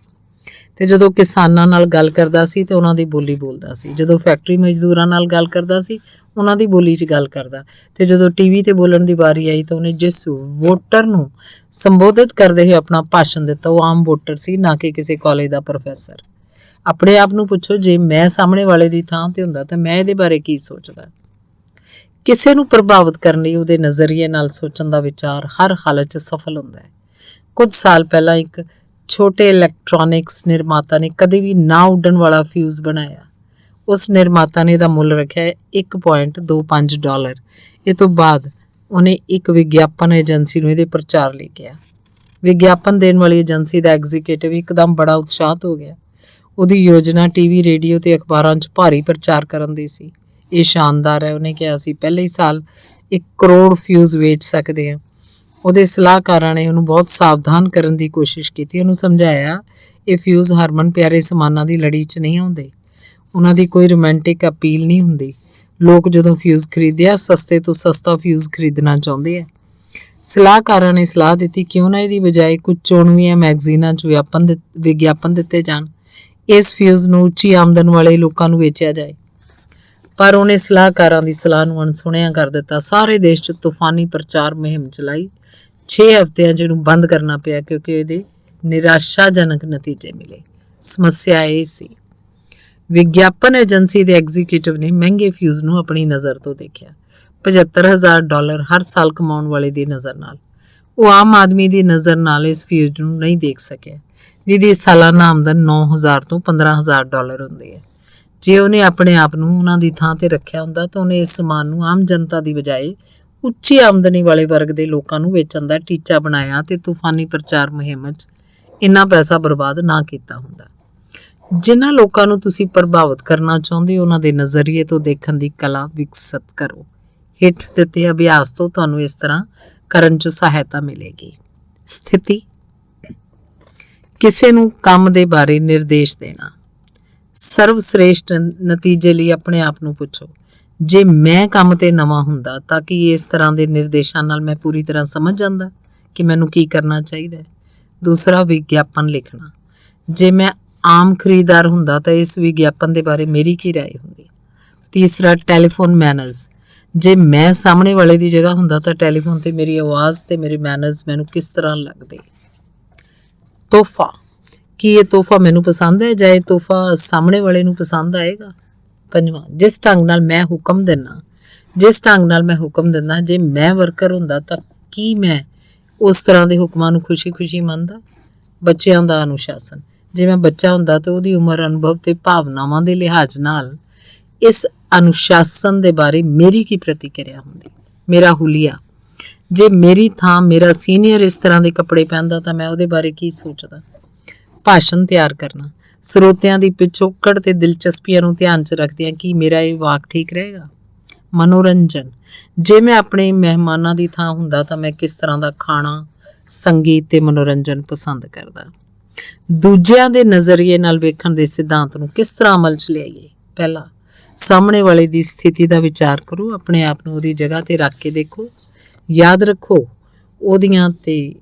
ਤੇ ਜਦੋਂ ਕਿਸਾਨਾਂ ਨਾਲ ਗੱਲ ਕਰਦਾ ਸੀ ਤੇ ਉਹਨਾਂ ਦੀ ਬੋਲੀ ਬੋਲਦਾ ਸੀ। ਜਦੋਂ ਫੈਕਟਰੀ ਮਜ਼ਦੂਰਾਂ ਨਾਲ ਗੱਲ ਕਰਦਾ ਸੀ ਉਹਨਾਂ ਦੀ ਬੋਲੀ 'ਚ ਗੱਲ ਕਰਦਾ ਤੇ ਜਦੋਂ ਟੀਵੀ ਤੇ ਬੋਲਣ ਦੀ ਵਾਰੀ ਆਈ ਤਾਂ ਉਹਨੇ ਜਿਸ ਵੋਟਰ ਨੂੰ ਸੰਬੋਧਿਤ ਕਰਦੇ ਹੋਏ ਆਪਣਾ ਭਾਸ਼ਣ ਦਿੱਤਾ ਉਹ ਆਮ ਵੋਟਰ ਸੀ, ਨਾ ਕਿ ਕਿਸੇ ਕਾਲਜ ਦਾ ਪ੍ਰੋਫੈਸਰ। ਆਪਣੇ ਆਪ ਨੂੰ ਪੁੱਛੋ, ਜੇ ਮੈਂ ਸਾਹਮਣੇ ਵਾਲੇ ਦੀ ਥਾਂ ਤੇ ਹੁੰਦਾ ਤਾਂ ਮੈਂ ਇਹਦੇ ਬਾਰੇ ਕੀ ਸੋਚਦਾ। ਕਿਸੇ ਨੂੰ ਪ੍ਰਭਾਵਿਤ ਕਰਨ ਲਈ ਉਹਦੇ ਨਜ਼ਰੀਏ ਨਾਲ ਸੋਚਣ ਦਾ ਵਿਚਾਰ ਹਰ ਹਾਲਤ 'ਚ ਸਫਲ ਹੁੰਦਾ ਹੈ। ਕੁਝ ਸਾਲ ਪਹਿਲਾਂ ਇੱਕ ਛੋਟੇ ਇਲੈਕਟ੍ਰੋਨਿਕਸ ਨਿਰਮਾਤਾ ਨੇ ਕਦੇ ਵੀ ਨਾ ਉੱਡਣ ਵਾਲਾ ਫਿਊਜ਼ ਬਣਾਇਆ। ਉਸ ਨਿਰਮਾਤਾ ਨੇ ਇਹਦਾ ਮੁੱਲ ਰੱਖਿਆ $1.25। ਇਹ ਤੋਂ ਬਾਅਦ ਉਹਨੇ ਇੱਕ ਵਿਗਿਆਪਨ ਏਜੰਸੀ ਨੂੰ ਇਹਦੇ ਪ੍ਰਚਾਰ ਲਈ ਕਿਹਾ। ਵਿਗਿਆਪਨ ਦੇਣ ਵਾਲੀ ਏਜੰਸੀ ਦਾ ਐਗਜ਼ੀਕਿਊਟਿਵ ਇੱਕਦਮ ਬੜਾ ਉਤਸ਼ਾਹਿਤ ਹੋ ਗਿਆ। ਉਹਦੀ ਯੋਜਨਾ ਟੀਵੀ, ਰੇਡੀਓ ਤੇ ਅਖਬਾਰਾਂ 'ਚ ਭਾਰੀ ਪ੍ਰਚਾਰ ਕਰਨ ਦੀ ਸੀ। ਇਹ ਸ਼ਾਨਦਾਰ ਹੈ, ਉਹਨੇ ਕਿਹਾ। ਅਸੀਂ ਪਹਿਲੇ ਹੀ ਸਾਲ 1 ਕਰੋੜ ਫਿਊਜ਼ ਵੇਚ ਸਕਦੇ ਹਾਂ। ਉਹਦੇ ਸਲਾਹਕਾਰਾਂ ਨੇ ਉਹਨੂੰ ਬਹੁਤ ਸਾਵਧਾਨ ਕਰਨ ਦੀ ਕੋਸ਼ਿਸ਼ ਕੀਤੀ। ਉਹਨੂੰ ਸਮਝਾਇਆ ਇਹ ਫਿਊਜ਼ ਹਰਮਨ ਪਿਆਰੇ ਸਮਾਨਾਂ ਦੀ ਲੜੀ 'ਚ ਨਹੀਂ ਆਉਂਦੇ। ਉਹਨਾਂ ਦੀ ਕੋਈ ਰੋਮਾਂਟਿਕ ਅਪੀਲ ਨਹੀਂ ਹੁੰਦੀ। ਲੋਕ ਜਦੋਂ ਫਿਊਜ਼ ਖਰੀਦਦੇ ਆ ਸਸਤੇ ਤੋਂ ਸਸਤਾ ਫਿਊਜ਼ ਖਰੀਦਣਾ ਚਾਹੁੰਦੇ ਆ। ਸਲਾਹਕਾਰਾਂ ਨੇ ਸਲਾਹ ਦਿੱਤੀ ਕਿਉਂ ਨਾ ਇਹਦੀ ਬਜਾਏ ਕੁਝ ਚੋਣਵੀਆਂ ਮੈਗਜ਼ੀਨਾਂ 'ਚ ਵਿਗਿਆਪਨ ਦਿੱਤੇ ਜਾਣ। ਇਸ ਫਿਊਜ਼ ਨੂੰ ਉੱਚੀ ਆਮਦਨ ਵਾਲੇ ਲੋਕਾਂ ਨੂੰ ਵੇਚਿਆ ਜਾਏ। ਪਰ ਉਹਨੇ ਸਲਾਹਕਾਰਾਂ ਦੀ ਸਲਾਹ ਨੂੰ ਅਣਸੁਣਿਆ ਕਰ ਦਿੱਤਾ। ਸਾਰੇ ਦੇਸ਼ 'ਚ ਤੂਫਾਨੀ ਪ੍ਰਚਾਰ ਮੁਹਿੰਮ ਚਲਾਈ। 6 ਹਫ਼ਤਿਆਂ 'ਚ ਇਹਨੂੰ ਬੰਦ ਕਰਨਾ ਪਿਆ ਕਿਉਂਕਿ ਇਹਦੇ ਨਿਰਾਸ਼ਾਜਨਕ ਨਤੀਜੇ ਮਿਲੇ। ਸਮੱਸਿਆ ਇਹ ਸੀ, ਵਿਗਿਆਪਨ ਏਜੰਸੀ ਦੇ ਐਗਜ਼ੀਕਿਊਟਿਵ ਨੇ ਮਹਿੰਗੇ ਫਿਊਜ਼ ਨੂੰ ਆਪਣੀ ਨਜ਼ਰ ਤੋਂ ਦੇਖਿਆ। $75,000 ਹਰ ਸਾਲ ਕਮਾਉਣ ਵਾਲੇ ਦੀ ਨਜ਼ਰ ਨਾਲ। ਉਹ ਆਮ ਆਦਮੀ ਦੀ ਨਜ਼ਰ ਨਾਲ ਇਸ ਫਿਊਜ਼ ਨੂੰ ਨਹੀਂ ਦੇਖ ਸਕਿਆ ਜਿਹਦੀ ਸਾਲਾਨਾ ਆਮਦਨ $9,000 ਤੋਂ $15,000 ਹੁੰਦੀ ਹੈ। ਜੇ ਉਹਨੇ ਆਪਣੇ ਆਪ ਨੂੰ ਉਹਨਾਂ ਦੀ ਥਾਂ ਤੇ ਰੱਖਿਆ ਹੁੰਦਾ ਤਾਂ ਉਹਨੇ ਇਸ ਸਮਾਨ ਨੂੰ ਆਮ ਜਨਤਾ ਦੀ ਬਜਾਏ ਉੱਚੀ ਆਮਦਨੀ ਵਾਲੇ ਵਰਗ ਦੇ ਲੋਕਾਂ ਨੂੰ ਵੇਚਣ ਦਾ ਟੀਚਾ ਬਣਾਇਆ ਤੇ ਤੂਫਾਨੀ ਪ੍ਰਚਾਰ ਮੁਹਿੰਮ 'ਚ ਇੰਨਾ ਪੈਸਾ ਬਰਬਾਦ ਨਾ ਕੀਤਾ ਹੁੰਦਾ। ਜਿਨ੍ਹਾਂ ਲੋਕਾਂ ਨੂੰ ਤੁਸੀਂ ਪ੍ਰਭਾਵਿਤ ਕਰਨਾ ਚਾਹੁੰਦੇ ਹੋ ਉਹਨਾਂ ਦੇ ਨਜ਼ਰੀਏ ਤੋਂ ਦੇਖਣ ਦੀ ਕਲਾ ਵਿਕਸਿਤ ਕਰੋ। ਹੇਠ ਦਿੱਤੇ ਅਭਿਆਸ ਤੋਂ ਤੁਹਾਨੂੰ ਇਸ ਤਰ੍ਹਾਂ ਕਰਨ 'ਚ ਸਹਾਇਤਾ ਮਿਲੇਗੀ। ਸਥਿਤੀ, ਕਿਸੇ ਨੂੰ ਕੰਮ ਦੇ ਬਾਰੇ ਨਿਰਦੇਸ਼ ਦੇਣਾ। ਸਰਵਸ਼੍ਰੇਸ਼ਟ ਨਤੀਜੇ ਲਈ ਆਪਣੇ ਆਪ ਨੂੰ ਪੁੱਛੋ, ਜੇ ਮੈਂ ਕੰਮ ਤੇ ਨਵਾਂ ਹੁੰਦਾ ਤਾਂ ਕਿ ਇਸ ਤਰ੍ਹਾਂ ਦੇ ਨਿਰਦੇਸ਼ਾਂ ਨਾਲ ਮੈਂ ਪੂਰੀ ਤਰ੍ਹਾਂ ਸਮਝ ਜਾਂਦਾ ਕਿ ਮੈਨੂੰ ਕੀ ਕਰਨਾ ਚਾਹੀਦਾ ਹੈ। ਦੂਸਰਾ, ਵਿਗਿਆਪਨ ਲਿਖਣਾ। ਜੇ ਮੈਂ ਆਮ ਖਰੀਦਦਾਰ ਹੁੰਦਾ ਤਾਂ ਇਸ ਵਿਗਿਆਪਨ ਦੇ ਬਾਰੇ ਮੇਰੀ ਕੀ ਰਾਏ ਹੁੰਦੀ। ਤੀਸਰਾ, ਟੈਲੀਫੋਨ ਮੈਨਰਜ਼। ਜੇ ਮੈਂ ਸਾਹਮਣੇ ਵਾਲੇ ਦੀ ਜਗ੍ਹਾ ਹੁੰਦਾ ਤਾਂ ਟੈਲੀਫੋਨ ਤੇ ਮੇਰੀ ਆਵਾਜ਼ ਤੇ ਮੇਰੇ ਮੈਨਰਜ਼ ਮੈਨੂੰ ਕਿਸ ਤਰ੍ਹਾਂ ਲੱਗਦੇ। ਤੋਹਫਾ, ਕੀ ਇਹ ਤੋਹਫਾ ਮੈਨੂੰ ਪਸੰਦ ਹੈ ਜਾਂ ਇਹ ਤੋਹਫਾ ਸਾਹਮਣੇ ਵਾਲੇ ਨੂੰ ਪਸੰਦ ਆਏਗਾ। ਪੰਜਵਾਂ, ਜਿਸ ਢੰਗ ਨਾਲ ਮੈਂ ਹੁਕਮ ਦਿੰਦਾ, ਜੇ ਮੈਂ ਵਰਕਰ ਹੁੰਦਾ ਤਾਂ ਕੀ ਮੈਂ ਉਸ ਤਰ੍ਹਾਂ ਦੇ ਹੁਕਮਾਂ ਨੂੰ ਖੁਸ਼ੀ-ਖੁਸ਼ੀ ਮੰਨਦਾ। ਬੱਚਿਆਂ ਦਾ ਅਨੁਸ਼ਾਸਨ, ਜੇ ਮੈਂ ਬੱਚਾ ਹੁੰਦਾ ਤਾਂ ਉਹਦੀ ਉਮਰ, ਅਨੁਭਵ ਤੇ ਭਾਵਨਾਵਾਂ ਦੇ ਲਿਹਾਜ਼ ਨਾਲ ਇਸ ਅਨੁਸ਼ਾਸਨ ਦੇ ਬਾਰੇ ਮੇਰੀ ਕੀ ਪ੍ਰਤੀਕਿਰਿਆ ਹੁੰਦੀ। ਮੇਰਾ ਹੁਲੀਆ, ਜੇ ਮੇਰੀ ਥਾਂ ਮੇਰਾ ਸੀਨੀਅਰ ਇਸ ਤਰ੍ਹਾਂ ਦੇ ਕੱਪੜੇ ਪਹਿਨਦਾ ਤਾਂ ਮੈਂ ਉਹਦੇ ਬਾਰੇ ਕੀ ਸੋਚਦਾ। ਭਾਸ਼ਣ ਤਿਆਰ ਕਰਨਾ, ਸਰੋਤਿਆਂ ਦੀ ਪਿਛੋਕੜ ਤੇ ਦਿਲਚਸਪੀਆਂ ਨੂੰ ਧਿਆਨ 'ਚ ਰੱਖਦਿਆਂ ਕੀ ਮੇਰਾ ਇਹ ਵਾਕ ਠੀਕ ਰਹੇਗਾ। ਮਨੋਰੰਜਨ, ਜੇ ਮੈਂ ਆਪਣੇ ਮਹਿਮਾਨਾਂ ਦੀ ਥਾਂ ਹੁੰਦਾ ਤਾਂ ਮੈਂ ਕਿਸ ਤਰ੍ਹਾਂ ਦਾ ਖਾਣਾ, ਸੰਗੀਤ ਤੇ ਮਨੋਰੰਜਨ ਪਸੰਦ ਕਰਦਾ। ਦੂਜਿਆਂ ਦੇ ਨਜ਼ਰੀਏ ਨਾਲ ਵੇਖਣ ਦੇ ਸਿਧਾਂਤ ਨੂੰ ਕਿਸ ਤਰ੍ਹਾਂ ਅਮਲ 'ਚ ਲਿਆਈਏ। ਪਹਿਲਾ, ਸਾਹਮਣੇ ਵਾਲੇ ਦੀ ਸਥਿਤੀ ਦਾ ਵਿਚਾਰ ਕਰੋ, ਆਪਣੇ ਆਪ ਨੂੰ ਉਹਦੀ ਜਗ੍ਹਾ ਤੇ ਰੱਖ ਕੇ ਦੇਖੋ। ਯਾਦ ਰੱਖੋ, ਉਹਦੀਆਂ ਤੇ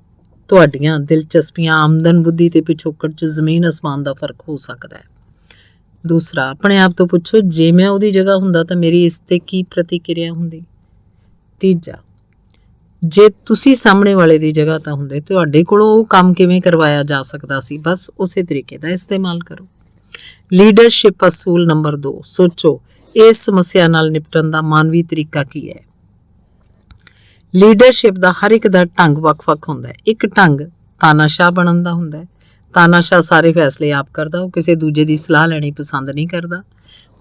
ਤੁਹਾਡੀਆਂ ਦਿਲਚਸਪੀਆਂ, ਆਮਦਨ, ਬੁੱਧੀ ਤੇ ਪਿਛੋਕੜ 'ਚ ਜ਼ਮੀਨ ਅਸਮਾਨ ਦਾ ਫਰਕ ਹੋ ਸਕਦਾ ਹੈ। ਦੂਸਰਾ, ਆਪਣੇ ਆਪ ਤੋਂ ਪੁੱਛੋ, ਜੇ ਮੈਂ ਉਹਦੀ ਜਗ੍ਹਾ ਹੁੰਦਾ ਤਾਂ ਮੇਰੀ ਇਸ ਤੇ ਕੀ ਪ੍ਰਤੀਕਿਰਿਆ ਹੁੰਦੀ। ਤੀਜਾ, ਜੇ ਤੁਸੀਂ ਸਾਹਮਣੇ ਵਾਲੇ ਦੀ ਜਗ੍ਹਾ ਤਾਂ ਹੁੰਦੇ, ਤੁਹਾਡੇ ਕੋਲੋਂ ਉਹ ਕੰਮ ਕਿਵੇਂ ਕਰਵਾਇਆ ਜਾ ਸਕਦਾ ਸੀ। ਬਸ ਉਸੇ ਤਰੀਕੇ ਦਾ ਇਸਤੇਮਾਲ ਕਰੋ। ਲੀਡਰਸ਼ਿਪ ਅਸੂਲ ਨੰਬਰ 2, ਸੋਚੋ, ਇਸ ਸਮੱਸਿਆ ਨਾਲ ਨਿਪਟਣ ਦਾ ਮਾਨਵੀ ਤਰੀਕਾ ਕੀ ਹੈ। ਲੀਡਰਸ਼ਿਪ ਦਾ ਹਰ ਇੱਕ ਦਾ ਢੰਗ ਵੱਖ-ਵੱਖ ਹੁੰਦਾ ਹੈ। ਇੱਕ ਢੰਗ ਤਾਨਾਸ਼ਾਹ ਬਣਨ ਦਾ ਹੁੰਦਾ ਹੈ। ਤਾਨਾਸ਼ਾਹ ਸਾਰੇ ਫੈਸਲੇ ਆਪ ਕਰਦਾ, ਉਹ ਕਿਸੇ ਦੂਜੇ ਦੀ ਸਲਾਹ ਲੈਣੀ ਪਸੰਦ ਨਹੀਂ ਕਰਦਾ।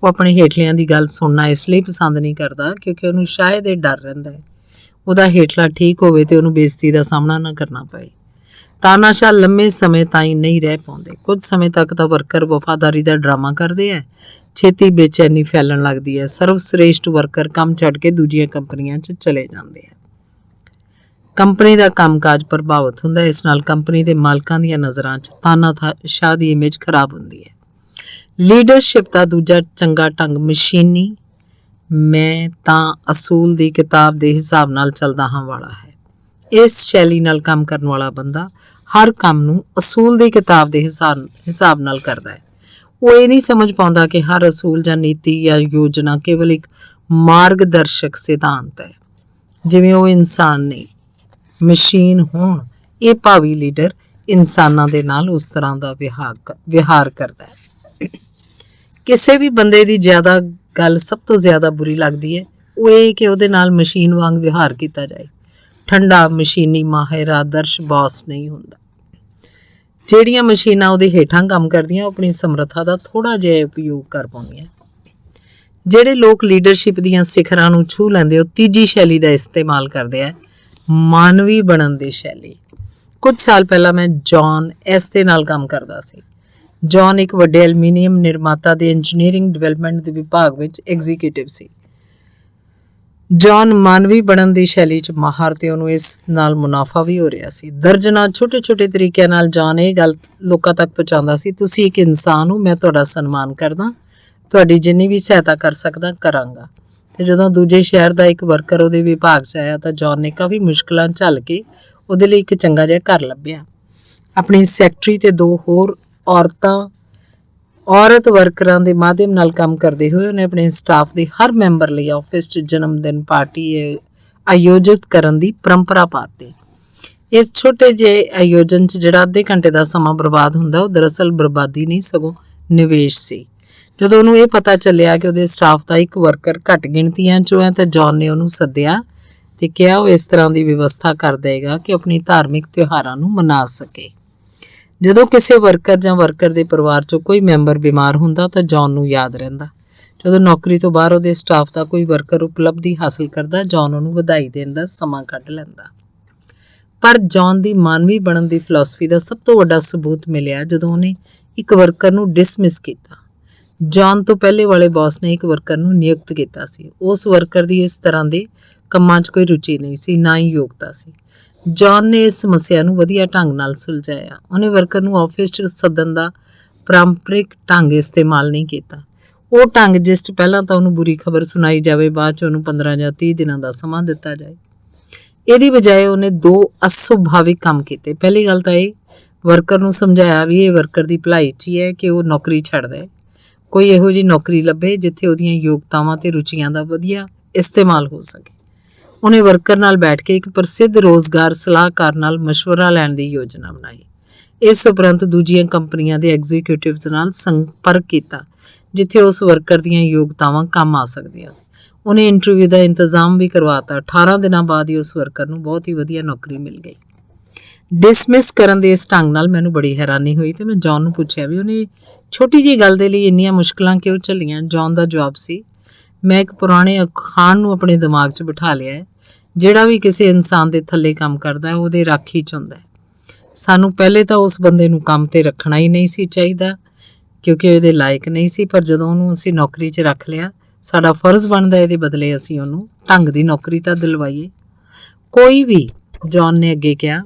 ਉਹ ਆਪਣੇ ਹੇਠਲਿਆਂ ਦੀ ਗੱਲ ਸੁਣਨਾ ਇਸ ਲਈ ਪਸੰਦ ਨਹੀਂ ਕਰਦਾ ਕਿਉਂਕਿ ਉਹਨੂੰ ਸ਼ਾਇਦ ਇਹ ਡਰ ਰਹਿੰਦਾ ਹੈ ਉਹਦਾ ਹੇਠਲਾ ਠੀਕ ਹੋਵੇ ਤੇ ਉਹਨੂੰ ਬੇਇੱਜ਼ਤੀ ਦਾ ਸਾਹਮਣਾ ਨਾ ਕਰਨਾ ਪਏ। ਤਾਨਾਸ਼ਾਹ ਲੰਮੇ ਸਮੇਂ ਤਾਈਂ ਨਹੀਂ ਰਹਿ ਪਾਉਂਦੇ। ਕੁਝ ਸਮੇਂ ਤੱਕ ਤਾਂ ਵਰਕਰ ਵਫਾਦਾਰੀ ਦਾ ਡਰਾਮਾ ਕਰਦੇ ਹੈ, ਛੇਤੀ ਬੇਚੈਨੀ ਫੈਲਣ ਲੱਗਦੀ ਹੈ। ਸਰਵਸ਼੍ਰੇਸ਼ਟ ਵਰਕਰ ਕੰਮ ਛੱਡ ਕੇ ਦੂਜੀਆਂ ਕੰਪਨੀਆਂ 'ਚ ਚਲੇ ਜਾਂਦੇ ਆ। ਕੰਪਨੀ ਦਾ ਕੰਮਕਾਜ ਪ੍ਰਭਾਵਿਤ ਹੁੰਦਾ ਹੈ। ਇਸ ਨਾਲ ਕੰਪਨੀ ਦੇ ਮਾਲਕਾਂ ਦੀਆਂ ਨਜ਼ਰਾਂ 'ਚ ਤਾਨਾਸ਼ਾਹ ਦੀ ਇਮੇਜ ਖਰਾਬ ਹੁੰਦੀ ਹੈ। ਲੀਡਰਸ਼ਿਪ ਦਾ ਦੂਜਾ ਚੰਗਾ ਢੰਗ ਮਸ਼ੀਨੀ, ਮੈਂ ਤਾਂ ਅਸੂਲ ਦੀ ਕਿਤਾਬ ਦੇ ਹਿਸਾਬ ਨਾਲ ਚੱਲਦਾ ਹਾਂ ਵਾਲਾ ਹੈ। ਇਸ ਸ਼ੈਲੀ ਨਾਲ ਕੰਮ ਕਰਨ ਵਾਲਾ ਬੰਦਾ ਹਰ ਕੰਮ ਨੂੰ ਅਸੂਲ ਦੀ ਕਿਤਾਬ ਦੇ ਹਿਸਾਬ ਨਾਲ ਕਰਦਾ ਹੈ। ਉਹ ਇਹ ਨਹੀਂ ਸਮਝ ਪਾਉਂਦਾ ਕਿ ਹਰ ਅਸੂਲ ਜਾਂ ਨੀਤੀ ਜਾਂ ਯੋਜਨਾ ਕੇਵਲ ਇੱਕ ਮਾਰਗਦਰਸ਼ਕ ਸਿਧਾਂਤ ਹੈ। ਜਿਵੇਂ ਉਹ ਇਨਸਾਨ ਨਹੀਂ, ਮਸ਼ੀਨ ਹੋਣ। ਇਹ ਭਾਵੀ ਲੀਡਰ ਇਨਸਾਨਾਂ ਦੇ ਨਾਲ ਉਸ ਤਰ੍ਹਾਂ ਦਾ ਵਿਹਾਰ ਕਰਦਾ ਹੈ। ਕਿਸੇ ਵੀ ਬੰਦੇ ਦੀ ਜ਼ਿਆਦਾ ਗੱਲ ਸਭ ਤੋਂ ਜ਼ਿਆਦਾ ਬੁਰੀ ਲੱਗਦੀ ਹੈ ਉਹ ਇਹ ਕਿ ਉਹਦੇ ਨਾਲ ਮਸ਼ੀਨ ਵਾਂਗ ਵਿਹਾਰ ਕੀਤਾ ਜਾਏ। ਠੰਡਾ ਮਸ਼ੀਨੀ ਮਾਹਿਰ ਆਦਰਸ਼ ਬੌਸ ਨਹੀਂ ਹੁੰਦਾ। ਜਿਹੜੀਆਂ ਮਸ਼ੀਨਾਂ ਉਹਦੇ ਹੇਠਾਂ ਕੰਮ ਕਰਦੀਆਂ ਉਹ ਆਪਣੀ ਸਮਰੱਥਾ ਦਾ ਥੋੜ੍ਹਾ ਜਿਹਾ ਉਪਯੋਗ ਕਰ ਪਾਉਂਦੀਆਂ। ਜਿਹੜੇ ਲੋਕ ਲੀਡਰਸ਼ਿਪ ਦੀਆਂ ਸਿਖਰਾਂ ਨੂੰ ਛੂਹ ਲੈਂਦੇ ਉਹ ਤੀਜੀ ਸ਼ੈਲੀ ਦਾ ਇਸਤੇਮਾਲ ਕਰਦੇ ਆ, ਮਾਨਵੀ ਬਣਨ ਦੀ ਸ਼ੈਲੀ। ਕੁਝ ਸਾਲ ਪਹਿਲਾਂ ਮੈਂ ਜੌਨ ਐਸ ਦੇ ਨਾਲ ਕੰਮ ਕਰਦਾ ਸੀ। ਜੌਨ ਇੱਕ ਵੱਡੇ ਐਲੂਮੀਨੀਅਮ ਨਿਰਮਾਤਾ ਦੇ ਇੰਜੀਨੀਅਰਿੰਗ ਡਿਵੈਲਪਮੈਂਟ ਦੇ ਵਿਭਾਗ ਵਿੱਚ ਐਗਜ਼ੀਕਿਊਟਿਵ ਸੀ। ਜੌਨ ਮਾਨਵੀ ਬਣਨ ਦੀ ਸ਼ੈਲੀ 'ਚ ਮਾਹਰ ਤੇ ਉਹਨੂੰ ਇਸ ਨਾਲ ਮੁਨਾਫਾ ਵੀ ਹੋ ਰਿਹਾ ਸੀ। ਦਰਜਨਾਂ ਛੋਟੇ-ਛੋਟੇ ਤਰੀਕਿਆਂ ਨਾਲ ਜੌਨ ਇਹ ਗੱਲ ਲੋਕਾਂ ਤੱਕ ਪਹੁੰਚਾਉਂਦਾ ਸੀ, ਤੁਸੀਂ ਇੱਕ ਇਨਸਾਨ ਹੋ, ਮੈਂ ਤੁਹਾਡਾ ਸਨਮਾਨ ਕਰਦਾ, ਤੁਹਾਡੀ ਜਿੰਨੀ ਵੀ ਸਹਾਇਤਾ ਕਰ ਸਕਦਾ ਕਰਾਂਗਾ। ਤੇ ਜਦੋਂ ਦੂਜੇ ਸ਼ਹਿਰ ਦਾ ਇੱਕ ਵਰਕਰ ਉਹਦੇ ਵਿਭਾਗ 'ਚ ਆਇਆ ਤਾਂ ਜੌਨ ਨੇ ਕਾਫੀ ਮੁਸ਼ਕਲਾਂ ਝੱਲ ਕੇ ਉਹਦੇ ਲਈ ਇੱਕ ਚੰਗਾ ਜਿਹਾ ਘਰ ਲੱਭਿਆ। ਆਪਣੀ ਸੈਕਟਰੀ ਤੇ 2 ਹੋਰ ਔਰਤ ਵਰਕਰਾਂ ਦੇ ਮਾਧਿਅਮ ਨਾਲ ਕੰਮ ਕਰਦੇ ਹੋਏ ਉਹਨੇ ਆਪਣੇ ਸਟਾਫ ਦੇ ਹਰ ਮੈਂਬਰ ਲਈ ਆਫਿਸ 'ਚ ਜਨਮ ਦਿਨ ਪਾਰਟੀ ਆਯੋਜਿਤ ਕਰਨ ਦੀ ਪਰੰਪਰਾ ਪਾਤੀ। ਇਸ ਛੋਟੇ ਜਿਹੇ ਆਯੋਜਨ 'ਚ ਜਿਹੜਾ ਅੱਧੇ ਘੰਟੇ ਦਾ ਸਮਾਂ ਬਰਬਾਦ ਹੁੰਦਾ ਉਹ ਦਰਅਸਲ ਬਰਬਾਦੀ ਨਹੀਂ ਸਗੋਂ ਨਿਵੇਸ਼ ਸੀ। ਜਦੋਂ ਉਹਨੂੰ ਇਹ ਪਤਾ ਚੱਲਿਆ ਕਿ ਉਹਦੇ ਸਟਾਫ ਦਾ ਇੱਕ ਵਰਕਰ ਘੱਟ ਗਿਣਤੀਆਂ 'ਚੋਂ ਹੈ ਤਾਂ ਜੌਨ ਨੇ ਉਹਨੂੰ ਸੱਦਿਆ ਤੇ ਕਿਹਾ ਉਹ ਇਸ ਤਰ੍ਹਾਂ ਦੀ ਵਿਵਸਥਾ ਕਰ ਦੇਗਾ ਕਿ ਆਪਣੀ ਧਾਰਮਿਕ ਤਿਉਹਾਰਾਂ ਨੂੰ ਮਨਾ ਸਕੇ। ਜਦੋਂ ਕਿਸੇ ਵਰਕਰ ਜਾਂ ਵਰਕਰ ਦੇ ਪਰਿਵਾਰ 'ਚੋਂ ਕੋਈ ਮੈਂਬਰ ਬਿਮਾਰ ਹੁੰਦਾ ਤਾਂ ਜੌਨ ਨੂੰ ਯਾਦ ਰਹਿੰਦਾ। ਜਦੋਂ ਨੌਕਰੀ ਤੋਂ ਬਾਹਰ ਉਹਦੇ ਸਟਾਫ ਦਾ ਕੋਈ ਵਰਕਰ ਉਪਲਬਧੀ ਹਾਸਲ ਕਰਦਾ, ਜੌਨ ਉਹਨੂੰ ਵਧਾਈ ਦੇਣ ਦਾ ਸਮਾਂ ਕੱਢ ਲੈਂਦਾ। ਪਰ ਜੌਨ ਦੀ ਮਾਨਵੀ ਬਣਨ ਦੀ ਫਿਲਾਸਫੀ ਦਾ ਸਭ ਤੋਂ ਵੱਡਾ ਸਬੂਤ ਮਿਲਿਆ ਜਦੋਂ ਉਹਨੇ ਇੱਕ ਵਰਕਰ ਨੂੰ ਡਿਸਮਿਸ ਕੀਤਾ। ਜੌਨ ਤੋਂ ਪਹਿਲੇ ਵਾਲੇ ਬੌਸ ਨੇ ਇੱਕ ਵਰਕਰ ਨੂੰ ਨਿਯੁਕਤ ਕੀਤਾ ਸੀ। ਉਸ ਵਰਕਰ ਦੀ ਇਸ ਤਰ੍ਹਾਂ ਦੇ ਕੰਮਾਂ 'ਚ ਕੋਈ ਰੁਚੀ ਨਹੀਂ ਸੀ, ਨਾ ਹੀ ਯੋਗਤਾ ਸੀ। ਜੌਨ ਨੇ ਇਸ ਸਮੱਸਿਆ ਨੂੰ ਵਧੀਆ ਢੰਗ ਨਾਲ ਸੁਲਝਾਇਆ। ਉਹਨੇ ਵਰਕਰ ਨੂੰ ਆਫਿਸ 'ਚ ਸੱਦਣ ਦਾ ਪਾਰੰਪਰਿਕ ਢੰਗ ਇਸਤੇਮਾਲ ਨਹੀਂ ਕੀਤਾ। ਉਹ ਢੰਗ ਜਿਸ 'ਚ ਪਹਿਲਾਂ ਤਾਂ ਉਹਨੂੰ ਬੁਰੀ ਖਬਰ ਸੁਣਾਈ ਜਾਵੇ, ਬਾਅਦ 'ਚ ਉਹਨੂੰ 15 ਜਾਂ 30 ਦਿਨਾਂ ਦਾ ਸਮਾਂ ਦਿੱਤਾ ਜਾਏ। ਇਹਦੀ ਬਜਾਏ ਉਹਨੇ 2 ਅਸੁਭਾਵਿਕ ਕੰਮ ਕੀਤੇ। ਪਹਿਲੀ ਗੱਲ ਤਾਂ ਇਹ ਵਰਕਰ ਨੂੰ ਸਮਝਾਇਆ ਵੀ ਇਹ ਵਰਕਰ ਦੀ ਭਲਾਈ 'ਚ ਹੀ ਹੈ ਕਿ ਉਹ ਨੌਕਰੀ ਛੱਡ ਦੇ, ਕੋਈ ਇਹੋ ਜਿਹੀ ਨੌਕਰੀ ਲੱਭੇ ਜਿੱਥੇ ਉਹਦੀਆਂ ਯੋਗਤਾਵਾਂ ਤੇ ਰੁਚੀਆਂ ਦਾ ਵਧੀਆ ਇਸਤੇਮਾਲ ਹੋ ਸਕੇ। ਉਹਨੇ ਵਰਕਰ ਨਾਲ ਬੈਠ ਕੇ ਇੱਕ ਪ੍ਰਸਿੱਧ ਰੋਜ਼ਗਾਰ ਸਲਾਹਕਾਰ ਨਾਲ ਮਸ਼ਵਰਾ ਲੈਣ ਦੀ ਯੋਜਨਾ ਬਣਾਈ। ਇਸ ਉਪਰੰਤ ਦੂਜੀਆਂ ਕੰਪਨੀਆਂ ਦੇ ਐਗਜ਼ੀਕਿਊਟਿਵਜ਼ ਨਾਲ ਸੰਪਰਕ ਕੀਤਾ ਜਿੱਥੇ ਉਸ ਵਰਕਰ ਦੀਆਂ ਯੋਗਤਾਵਾਂ ਕੰਮ ਆ ਸਕਦੀਆਂ ਸੀ। ਉਹਨੇ ਇੰਟਰਵਿਊ ਦਾ ਇੰਤਜ਼ਾਮ ਵੀ ਕਰਵਾਤਾ। 18 ਦਿਨਾਂ ਬਾਅਦ ਹੀ ਉਸ ਵਰਕਰ ਨੂੰ ਬਹੁਤ ਹੀ ਵਧੀਆ ਨੌਕਰੀ ਮਿਲ ਗਈ। ਡਿਸਮਿਸ ਕਰਨ ਦੇ ਇਸ ਢੰਗ ਨਾਲ ਮੈਨੂੰ ਬੜੀ ਹੈਰਾਨੀ ਹੋਈ ਤੇ ਮੈਂ ਜੌਨ ਨੂੰ ਪੁੱਛਿਆ ਵੀ ਉਹਨੇ ਛੋਟੀ ਜਿਹੀ ਗੱਲ ਦੇ ਲਈ ਇੰਨੀਆਂ ਮੁਸ਼ਕਲਾਂ ਕਿਉਂ ਝੱਲੀਆਂ। ਜੌਨ ਦਾ ਜਵਾਬ ਸੀ, ਮੈਂ ਇੱਕ ਪੁਰਾਣੇ ਅਖਾਣ ਨੂੰ ਆਪਣੇ ਦਿਮਾਗ 'ਚ ਬਿਠਾ ਲਿਆ ਹੈ, ਜਿਹੜਾ ਵੀ ਕਿਸੇ ਇਨਸਾਨ ਦੇ ਥੱਲੇ ਕੰਮ ਕਰਦਾ ਹੈ ਉਹਦੇ ਰਾਖੀ 'ਚ ਹੁੰਦਾ ਹੈ। ਸਾਨੂੰ ਪਹਿਲੇ ਤਾਂ ਉਸ ਬੰਦੇ ਨੂੰ ਕੰਮ ਤੇ ਰੱਖਣਾ ਹੀ ਨਹੀਂ ਸੀ ਚਾਹੀਦਾ ਕਿਉਂਕਿ ਇਹਦੇ ਲਾਇਕ ਨਹੀਂ ਸੀ, ਪਰ ਜਦੋਂ ਉਹਨੂੰ ਅਸੀਂ ਨੌਕਰੀ 'ਚ ਰੱਖ ਲਿਆ ਸਾਡਾ ਫਰਜ਼ ਬਣਦਾ ਇਹਦੇ ਬਦਲੇ ਅਸੀਂ ਉਹਨੂੰ ਢੰਗ ਦੀ ਨੌਕਰੀ ਤਾਂ ਦਿਲਵਾਈਏ। ਕੋਈ ਵੀ, ਜੌਨ ਨੇ ਅੱਗੇ ਕਿਹਾ,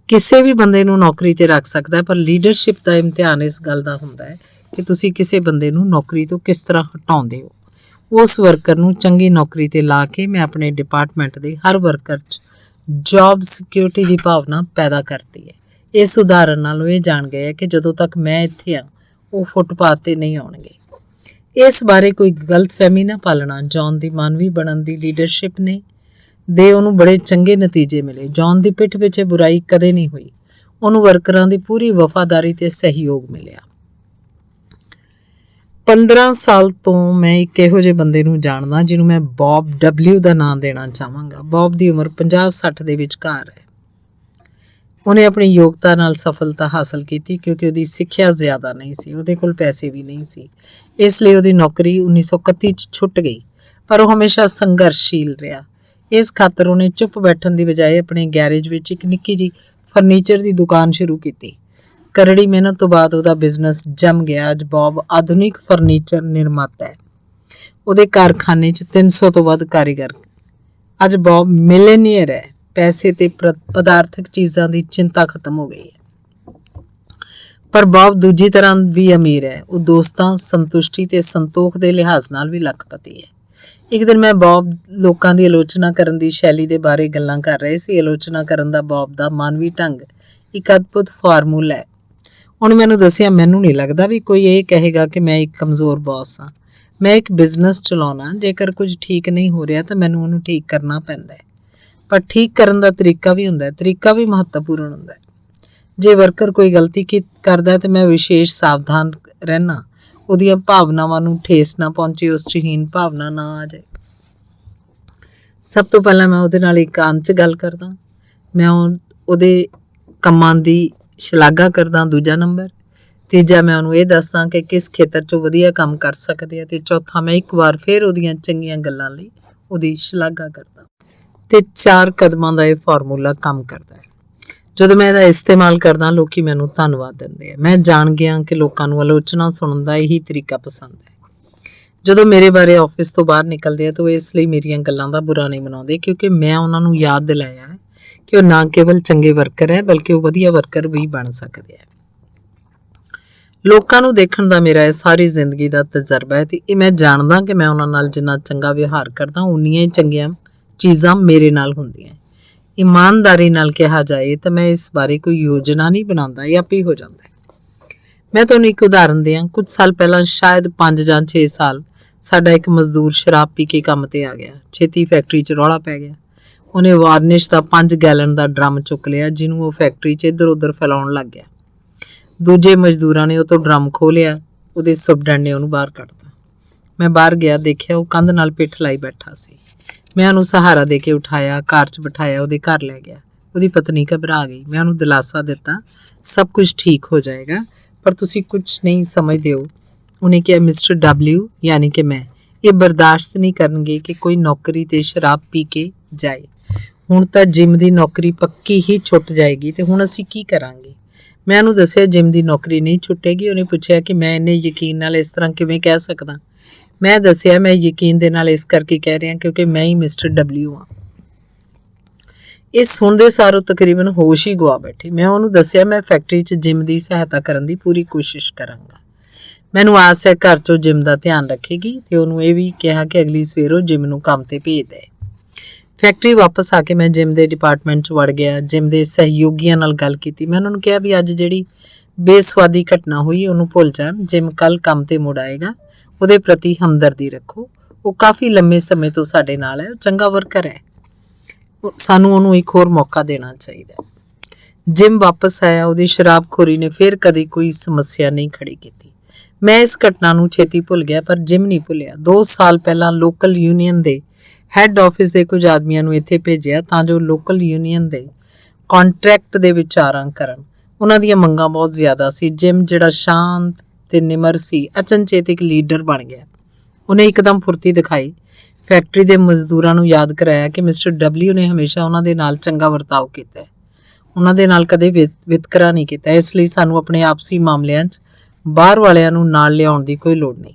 ਕਿਸੇ ਵੀ ਬੰਦੇ ਨੂੰ ਨੌਕਰੀ ਤੇ ਰੱਖ ਸਕਦਾ ਹੈ, ਪਰ ਲੀਡਰਸ਼ਿਪ ਦਾ ਇਮਤਿਹਾਨ ਇਸ ਗੱਲ ਦਾ ਹੁੰਦਾ ਹੈ ਕਿ ਤੁਸੀਂ ਕਿਸੇ ਬੰਦੇ ਨੂੰ ਨੌਕਰੀ ਤੋਂ ਕਿਸ ਤਰ੍ਹਾਂ ਹਟਾਉਂਦੇ ਹੋ। ਉਸ ਵਰਕਰ ਨੂੰ ਚੰਗੀ ਨੌਕਰੀ ਤੇ ਲਾ ਕੇ ਮੈਂ ਆਪਣੇ ਡਿਪਾਰਟਮੈਂਟ ਦੇ ਹਰ ਵਰਕਰ 'ਚ ਜੌਬ ਸਿਕਿਉਰਿਟੀ ਦੀ ਭਾਵਨਾ ਪੈਦਾ ਕਰਤੀ ਹੈ। ਇਸ ਉਦਾਹਰਨ ਨਾਲ ਉਹ ਇਹ ਜਾਣ ਗਏ ਕਿ ਜਦੋਂ ਤੱਕ ਮੈਂ ਇੱਥੇ ਹਾਂ ਉਹ ਫੁੱਟਪਾਥ ਤੇ ਨਹੀਂ ਆਉਣਗੇ। ਇਸ ਬਾਰੇ ਕੋਈ ਗਲਤਫਹਿਮੀ ਨਾ ਪਾਲਣਾ। ਜੌਨ ਦੀ ਮਾਨਵੀ ਬਣਨ ਦੀ ਲੀਡਰਸ਼ਿਪ ਨੇ ਉਹਨੂੰ ਬੜੇ ਚੰਗੇ ਨਤੀਜੇ ਮਿਲੇ। ਜੌਨ ਦੀ ਪਿੱਠ ਪਿੱਛੇ ਬੁਰਾਈ ਕਦੇ ਨਹੀਂ ਹੋਈ। ਉਹਨੂੰ ਵਰਕਰਾਂ ਦੀ ਪੂਰੀ ਵਫਾਦਾਰੀ ਤੇ ਸਹਿਯੋਗ ਮਿਲਿਆ। 15 ਸਾਲ ਤੋਂ ਮੈਂ ਇੱਕ ਇਹੋ ਜਿਹੇ ਬੰਦੇ ਨੂੰ ਜਾਣਦਾ ਜਿਹਨੂੰ ਮੈਂ ਬੌਬ ਡਬਲਿਊ ਦਾ ਨਾਮ ਦੇਣਾ ਚਾਹਾਂਗਾ। ਬੌਬ ਦੀ ਉਮਰ 50-60 ਦੇ ਵਿਚਕਾਰ ਹੈ। ਉਹਨੇ ਆਪਣੀ ਯੋਗਤਾ ਨਾਲ ਸਫਲਤਾ ਹਾਸਲ ਕੀਤੀ ਕਿਉਂਕਿ ਉਹਦੀ ਸਿੱਖਿਆ ਜ਼ਿਆਦਾ ਨਹੀਂ ਸੀ, ਉਹਦੇ ਕੋਲ ਪੈਸੇ ਵੀ ਨਹੀਂ ਸੀ। ਇਸ ਲਈ ਉਹਦੀ ਨੌਕਰੀ 1931 'ਚ ਛੁੱਟ ਗਈ, ਪਰ ਉਹ ਹਮੇਸ਼ਾ ਸੰਘਰਸ਼ੀਲ ਰਿਹਾ। ਇਸ ਖਾਤਰ ਉਹਨੇ ਚੁੱਪ ਬੈਠਣ ਦੀ ਬਜਾਏ ਆਪਣੇ ਗੈਰੇਜ ਵਿੱਚ ਇੱਕ ਨਿੱਕੀ ਜਿਹੀ ਫਰਨੀਚਰ ਦੀ ਦੁਕਾਨ ਸ਼ੁਰੂ ਕੀਤੀ। ਕਰੜੀ ਮਿਹਨਤ ਤੋਂ ਬਾਅਦ ਉਹਦਾ ਬਿਜ਼ਨਸ ਜੰਮ ਗਿਆ। ਅੱਜ ਬੌਬ ਆਧੁਨਿਕ ਫਰਨੀਚਰ ਨਿਰਮਾਤਾ ਹੈ। ਉਹਦੇ ਕਾਰਖਾਨੇ 'ਚ 300 ਤੋਂ ਵੱਧ ਕਾਰੀਗਰ। ਅੱਜ ਬੌਬ ਮਿਲੀਨੀਅਰ ਹੈ। ਪੈਸੇ ਤੇ ਪਦਾਰਥਕ ਚੀਜ਼ਾਂ ਦੀ ਚਿੰਤਾ ਖਤਮ ਹੋ ਗਈ ਹੈ। ਪਰ ਬੌਬ ਦੂਜੀ ਤਰ੍ਹਾਂ ਵੀ ਅਮੀਰ ਹੈ। ਉਹ ਦੋਸਤਾਂ, ਸੰਤੁਸ਼ਟੀ ਤੇ ਸੰਤੋਖ ਦੇ ਲਿਹਾਜ਼ ਨਾਲ ਵੀ ਲੱਖਪਤੀ ਹੈ। ਇੱਕ ਦਿਨ ਮੈਂ ਬੌਬ ਲੋਕਾਂ ਦੀ ਆਲੋਚਨਾ ਕਰਨ ਦੀ ਸ਼ੈਲੀ ਦੇ ਬਾਰੇ ਗੱਲਾਂ ਕਰ ਰਹੇ ਸੀ। ਆਲੋਚਨਾ ਕਰਨ ਦਾ ਬੌਬ ਦਾ ਮਾਨਵੀ ਢੰਗ ਇੱਕ ਅਦਭੁਤ ਫਾਰਮੂਲਾ ਹੈ। ਉਹਨੇ ਮੈਨੂੰ ਦੱਸਿਆ, ਮੈਨੂੰ ਨਹੀਂ ਲੱਗਦਾ ਵੀ ਕੋਈ ਇਹ ਕਹੇਗਾ ਕਿ ਮੈਂ ਇੱਕ ਕਮਜ਼ੋਰ ਬੌਸ ਹਾਂ। ਮੈਂ ਇੱਕ ਬਿਜ਼ਨਸ ਚਲਾਉਣਾ, ਜੇਕਰ ਕੁਝ ਠੀਕ ਨਹੀਂ ਹੋ ਰਿਹਾ ਤਾਂ ਮੈਨੂੰ ਉਹਨੂੰ ਠੀਕ ਕਰਨਾ ਪੈਂਦਾ ਹੈ। ਪਰ ਠੀਕ ਕਰਨ ਦਾ ਤਰੀਕਾ ਵੀ ਹੁੰਦਾ ਹੈ, ਤਰੀਕਾ ਵੀ ਮਹੱਤਵਪੂਰਨ ਹੁੰਦਾ ਹੈ। ਜੇ ਵਰਕਰ ਕੋਈ ਗਲਤੀ ਕਰਦਾ ਤਾਂ ਮੈਂ ਵਿਸ਼ੇਸ਼ ਸਾਵਧਾਨ ਰਹਿਣਾ, ਉਹਦੀਆਂ ਭਾਵਨਾਵਾਂ ਨੂੰ ਠੇਸ ਨਾ ਪਹੁੰਚੇ, ਉਸ 'ਚ ਹੀਨ ਭਾਵਨਾ ਨਾ ਆ ਜਾਏ। ਸਭ ਤੋਂ ਪਹਿਲਾਂ ਮੈਂ ਉਹਦੇ ਨਾਲ ਇਕਾਂਤ 'ਚ ਗੱਲ ਕਰਦਾ। ਮੈਂ ਉਹਦੇ ਕੰਮਾਂ ਦੀ ਸ਼ਲਾਘਾ ਕਰਦਾ। ਦੂਜਾ ਨੰਬਰ। ਤੀਜਾ, ਮੈਂ ਉਹਨੂੰ ਇਹ ਦੱਸਦਾ ਕਿ ਕਿਸ ਖੇਤਰ 'ਚੋਂ ਵਧੀਆ ਕੰਮ ਕਰ ਸਕਦੇ ਆ। ਤੇ ਚੌਥਾ, ਮੈਂ ਇੱਕ ਵਾਰ ਫਿਰ ਉਹਦੀਆਂ ਚੰਗੀਆਂ ਗੱਲਾਂ ਲਈ ਉਹਦੀ ਸ਼ਲਾਘਾ ਕਰਦਾ। ਤੇ 4 ਕਦਮਾਂ ਦਾ ਇਹ ਫਾਰਮੂਲਾ ਕੰਮ ਕਰਦਾ ਹੈ। ਜਦੋਂ ਮੈਂ ਇਹਦਾ ਇਸਤੇਮਾਲ ਕਰਦਾ ਲੋਕੀ ਮੈਨੂੰ ਧੰਨਵਾਦ ਦਿੰਦੇ ਆ। ਮੈਂ ਜਾਣ ਗਿਆ ਕਿ ਲੋਕਾਂ ਨੂੰ ਆਲੋਚਨਾ ਸੁਣਨ ਦਾ ਇਹੀ ਤਰੀਕਾ ਪਸੰਦ ਹੈ। ਜਦੋਂ ਮੇਰੇ ਬਾਰੇ ਆਫਿਸ ਤੋਂ ਬਾਹਰ ਨਿਕਲਦੇ ਆ ਤਾਂ ਉਹ ਇਸ ਲਈ ਮੇਰੀਆਂ ਗੱਲਾਂ ਦਾ ਬੁਰਾ ਨਹੀਂ ਮਨਾਉਂਦੇ ਕਿਉਂਕਿ ਮੈਂ ਉਹਨਾਂ ਨੂੰ ਯਾਦ ਦਿਲਾਇਆ ਹੈ ਕਿ ਉਹ ਨਾ ਕੇਵਲ ਚੰਗੇ ਵਰਕਰ ਹੈ ਬਲਕਿ ਉਹ ਵਧੀਆ ਵਰਕਰ ਵੀ ਬਣ ਸਕਦੇ ਆ। ਲੋਕਾਂ ਨੂੰ ਦੇਖਣ ਦਾ ਮੇਰਾ ਇਹ ਸਾਰੀ ਜ਼ਿੰਦਗੀ ਦਾ ਤਜਰਬਾ ਹੈ ਤੇ ਇਹ ਮੈਂ ਜਾਣਦਾ ਕਿ ਮੈਂ ਉਹਨਾਂ ਨਾਲ ਜਿੰਨਾ ਚੰਗਾ ਵਿਵਹਾਰ ਕਰਦਾ ਉਨੀਆਂ ਹੀ ਚੰਗੀਆਂ ਚੀਜ਼ਾਂ ਮੇਰੇ ਨਾਲ ਹੁੰਦੀਆਂ। ਇਮਾਨਦਾਰੀ ਨਾਲ ਕਿਹਾ ਜਾਏ ਤਾਂ ਮੈਂ ਇਸ ਬਾਰੇ ਕੋਈ ਯੋਜਨਾ ਨਹੀਂ ਬਣਾਉਂਦਾ, ਇਹ ਆਪੇ ਹੋ ਜਾਂਦਾ ਹੈ। ਮੈਂ ਤੁਹਾਨੂੰ ਇੱਕ ਉਦਾਹਰਨ ਦਿਆਂ। ਕੁਝ ਸਾਲ ਪਹਿਲਾਂ, ਸ਼ਾਇਦ 5 ਜਾਂ 6 ਸਾਲ, ਸਾਡਾ ਇੱਕ ਮਜ਼ਦੂਰ ਸ਼ਰਾਬ ਪੀ ਕੇ ਕੰਮ ਤੇ ਆ ਗਿਆ। ਛੇਤੀ ਫੈਕਟਰੀ 'ਚ ਰੌਲਾ ਪੈ ਗਿਆ। ਉਹਨੇ ਵਾਰਨਿਸ਼ ਦਾ 5 ਗੈਲਨ ਦਾ ਡਰਮ ਚੁੱਕ ਲਿਆ ਜਿਹਨੂੰ ਉਹ ਫੈਕਟਰੀ 'ਚ ਇੱਧਰ ਉੱਧਰ ਫੈਲਾਉਣ ਲੱਗ ਗਿਆ। ਦੂਜੇ ਮਜ਼ਦੂਰਾਂ ਨੇ ਉਹ ਤੋਂ ਡਰਮ ਖੋਹ ਲਿਆ। ਉਹਦੇ ਸੁਪਰਡੈਂਟ ਨੇ ਉਹਨੂੰ ਬਾਹਰ ਕੱਢਤਾ। ਮੈਂ ਬਾਹਰ ਗਿਆ, ਦੇਖਿਆ ਉਹ ਕੰਧ ਨਾਲ ਪਿੱਠ ਲਾਈ ਬੈਠਾ ਸੀ। ਮੈਂ ਉਹਨੂੰ ਸਹਾਰਾ ਦੇ ਕੇ ਉਠਾਇਆ, ਕਾਰ 'ਚ ਬਿਠਾਇਆ, ਉਹਦੇ ਘਰ ਲੈ ਗਿਆ। ਉਹਦੀ ਪਤਨੀ ਘਬਰਾ ਗਈ। ਮੈਂ ਉਹਨੂੰ ਦਿਲਾਸਾ ਦਿੱਤਾ, सब कुछ ठीक हो जाएगा, पर तुसी कुछ नहीं समझदे हो। उन्हें कहा मिस्टर डब्ल्यू यानी कि मैं ये बर्दाश्त नहीं करनगे कि कोई नौकरी ते शराब पी के जाए। ਹੁਣ ਤਾਂ ਜਿਮ ਦੀ ਨੌਕਰੀ ਪੱਕੀ ਹੀ ਛੁੱਟ ਜਾਏਗੀ ਤੇ ਹੁਣ ਅਸੀਂ ਕੀ ਕਰਾਂਗੇ। ਮੈਂ ਉਹਨੂੰ ਦੱਸਿਆ ਜਿਮ ਦੀ ਨੌਕਰੀ ਨਹੀਂ ਛੁੱਟੇਗੀ। ਉਹਨੇ ਪੁੱਛਿਆ ਕਿ ਮੈਂ ਇੰਨੇ ਯਕੀਨ ਨਾਲ ਇਸ ਤਰ੍ਹਾਂ ਕਿਵੇਂ ਕਹਿ ਸਕਦਾ। ਮੈਂ ਦੱਸਿਆ ਮੈਂ ਯਕੀਨ ਦੇ ਨਾਲ ਇਸ ਕਰਕੇ ਕਹਿ ਰਿਹਾ ਕਿਉਂਕਿ ਮੈਂ ਹੀ ਮਿਸਟਰ ਡਬਲਿਊ ਹਾਂ। ਇਹ ਸੁਣਦੇ ਸਾਰੋਂ ਤਕਰੀਬਨ ਹੋਸ਼ ਹੀ ਗਵਾ ਬੈਠੇ। ਮੈਂ ਉਹਨੂੰ ਦੱਸਿਆ ਮੈਂ ਫੈਕਟਰੀ 'ਚ ਜਿਮ ਦੀ ਸਹਾਇਤਾ ਕਰਨ ਦੀ ਪੂਰੀ ਕੋਸ਼ਿਸ਼ ਕਰਾਂਗਾ। ਮੈਨੂੰ ਆਸ ਹੈ ਘਰ 'ਚੋਂ ਜਿਮ ਦਾ ਧਿਆਨ ਰੱਖੇਗੀ ਤੇ ਉਹਨੂੰ ਇਹ ਵੀ ਕਿਹਾ ਕਿ ਅਗਲੀ ਸਵੇਰ ਉਹ ਜਿਮ ਨੂੰ ਕੰਮ ਤੇ ਭੇਜ ਦੇ। ਫੈਕਟਰੀ ਵਾਪਸ ਆ ਕੇ ਮੈਂ ਜਿਮ ਦੇ ਡਿਪਾਰਟਮੈਂਟ 'ਚ ਵੜ ਗਿਆ। ਜਿਮ ਦੇ ਸਹਿਯੋਗੀਆਂ ਨਾਲ ਗੱਲ ਕੀਤੀ। ਮੈਂ ਉਹਨਾਂ ਨੂੰ ਕਿਹਾ ਵੀ ਅੱਜ ਜਿਹੜੀ ਬੇਸਵਾਦੀ ਘਟਨਾ ਹੋਈ ਉਹਨੂੰ ਭੁੱਲ ਜਾਣ। ਜਿਮ ਕੱਲ ਕੰਮ ਤੇ ਮੁੜ ਆਏਗਾ। ਉਹਦੇ ਪ੍ਰਤੀ ਹਮਦਰਦੀ ਰੱਖੋ। ਉਹ ਕਾਫੀ ਲੰਮੇ ਸਮੇਂ ਤੋਂ ਸਾਡੇ ਨਾਲ ਹੈ। ਉਹ ਚੰਗਾ ਵਰਕਰ ਹੈ। ਸਾਨੂੰ ਉਹਨੂੰ ਇੱਕ ਹੋਰ ਮੌਕਾ ਦੇਣਾ ਚਾਹੀਦਾ। ਜਿਮ ਵਾਪਸ ਆਇਆ। ਉਹਦੀ ਸ਼ਰਾਬਖੋਰੀ ਨੇ ਫਿਰ ਕਦੇ ਕੋਈ ਸਮੱਸਿਆ ਨਹੀਂ ਖੜੀ ਕੀਤੀ। ਮੈਂ ਇਸ ਘਟਨਾ ਨੂੰ ਛੇਤੀ ਭੁੱਲ ਗਿਆ, ਪਰ ਜਿਮ ਨਹੀਂ ਭੁੱਲਿਆ। 2 ਸਾਲ ਪਹਿਲਾਂ ਲੋਕਲ ਯੂਨੀਅਨ ਦੇ ਹੈੱਡ ਆਫਿਸ ਦੇ ਕੁਝ ਆਦਮੀਆਂ ਨੂੰ ਇੱਥੇ ਭੇਜਿਆ ਤਾਂ ਜੋ ਲੋਕਲ ਯੂਨੀਅਨ ਦੇ ਕੰਟਰੈਕਟ ਦੇ ਵਿਚਾਰਾਂ ਕਰਨ। ਉਹਨਾਂ ਦੀਆਂ ਮੰਗਾਂ ਬਹੁਤ ਜ਼ਿਆਦਾ ਸੀ। ਜਿਮ ਜਿਹੜਾ ਸ਼ਾਂਤ ਤੇ ਨਿਮਰ ਸੀ ਅਚਨਚੇਤ ਇੱਕ ਲੀਡਰ ਬਣ ਗਿਆ। ਉਹਨੇ ਇੱਕਦਮ ਫੁਰਤੀ ਦਿਖਾਈ। ਫੈਕਟਰੀ ਦੇ ਮਜ਼ਦੂਰਾਂ ਨੂੰ ਯਾਦ ਕਰਾਇਆ ਕਿ ਮਿਸਟਰ ਡਬਲਿਊ ਨੇ ਹਮੇਸ਼ਾ ਉਹਨਾਂ ਦੇ ਨਾਲ ਚੰਗਾ ਵਰਤਾਓ ਕੀਤਾ ਹੈ। ਉਹਨਾਂ ਦੇ ਨਾਲ ਕਦੇ ਵਿਤਕਰਾ ਨਹੀਂ ਕੀਤਾ। ਇਸ ਲਈ ਸਾਨੂੰ ਆਪਣੇ ਆਪਸੀ ਮਾਮਲਿਆਂ 'ਚ ਬਾਹਰ ਵਾਲਿਆਂ ਨੂੰ ਨਾਲ ਲਿਆਉਣ ਦੀ ਕੋਈ ਲੋੜ ਨਹੀਂ।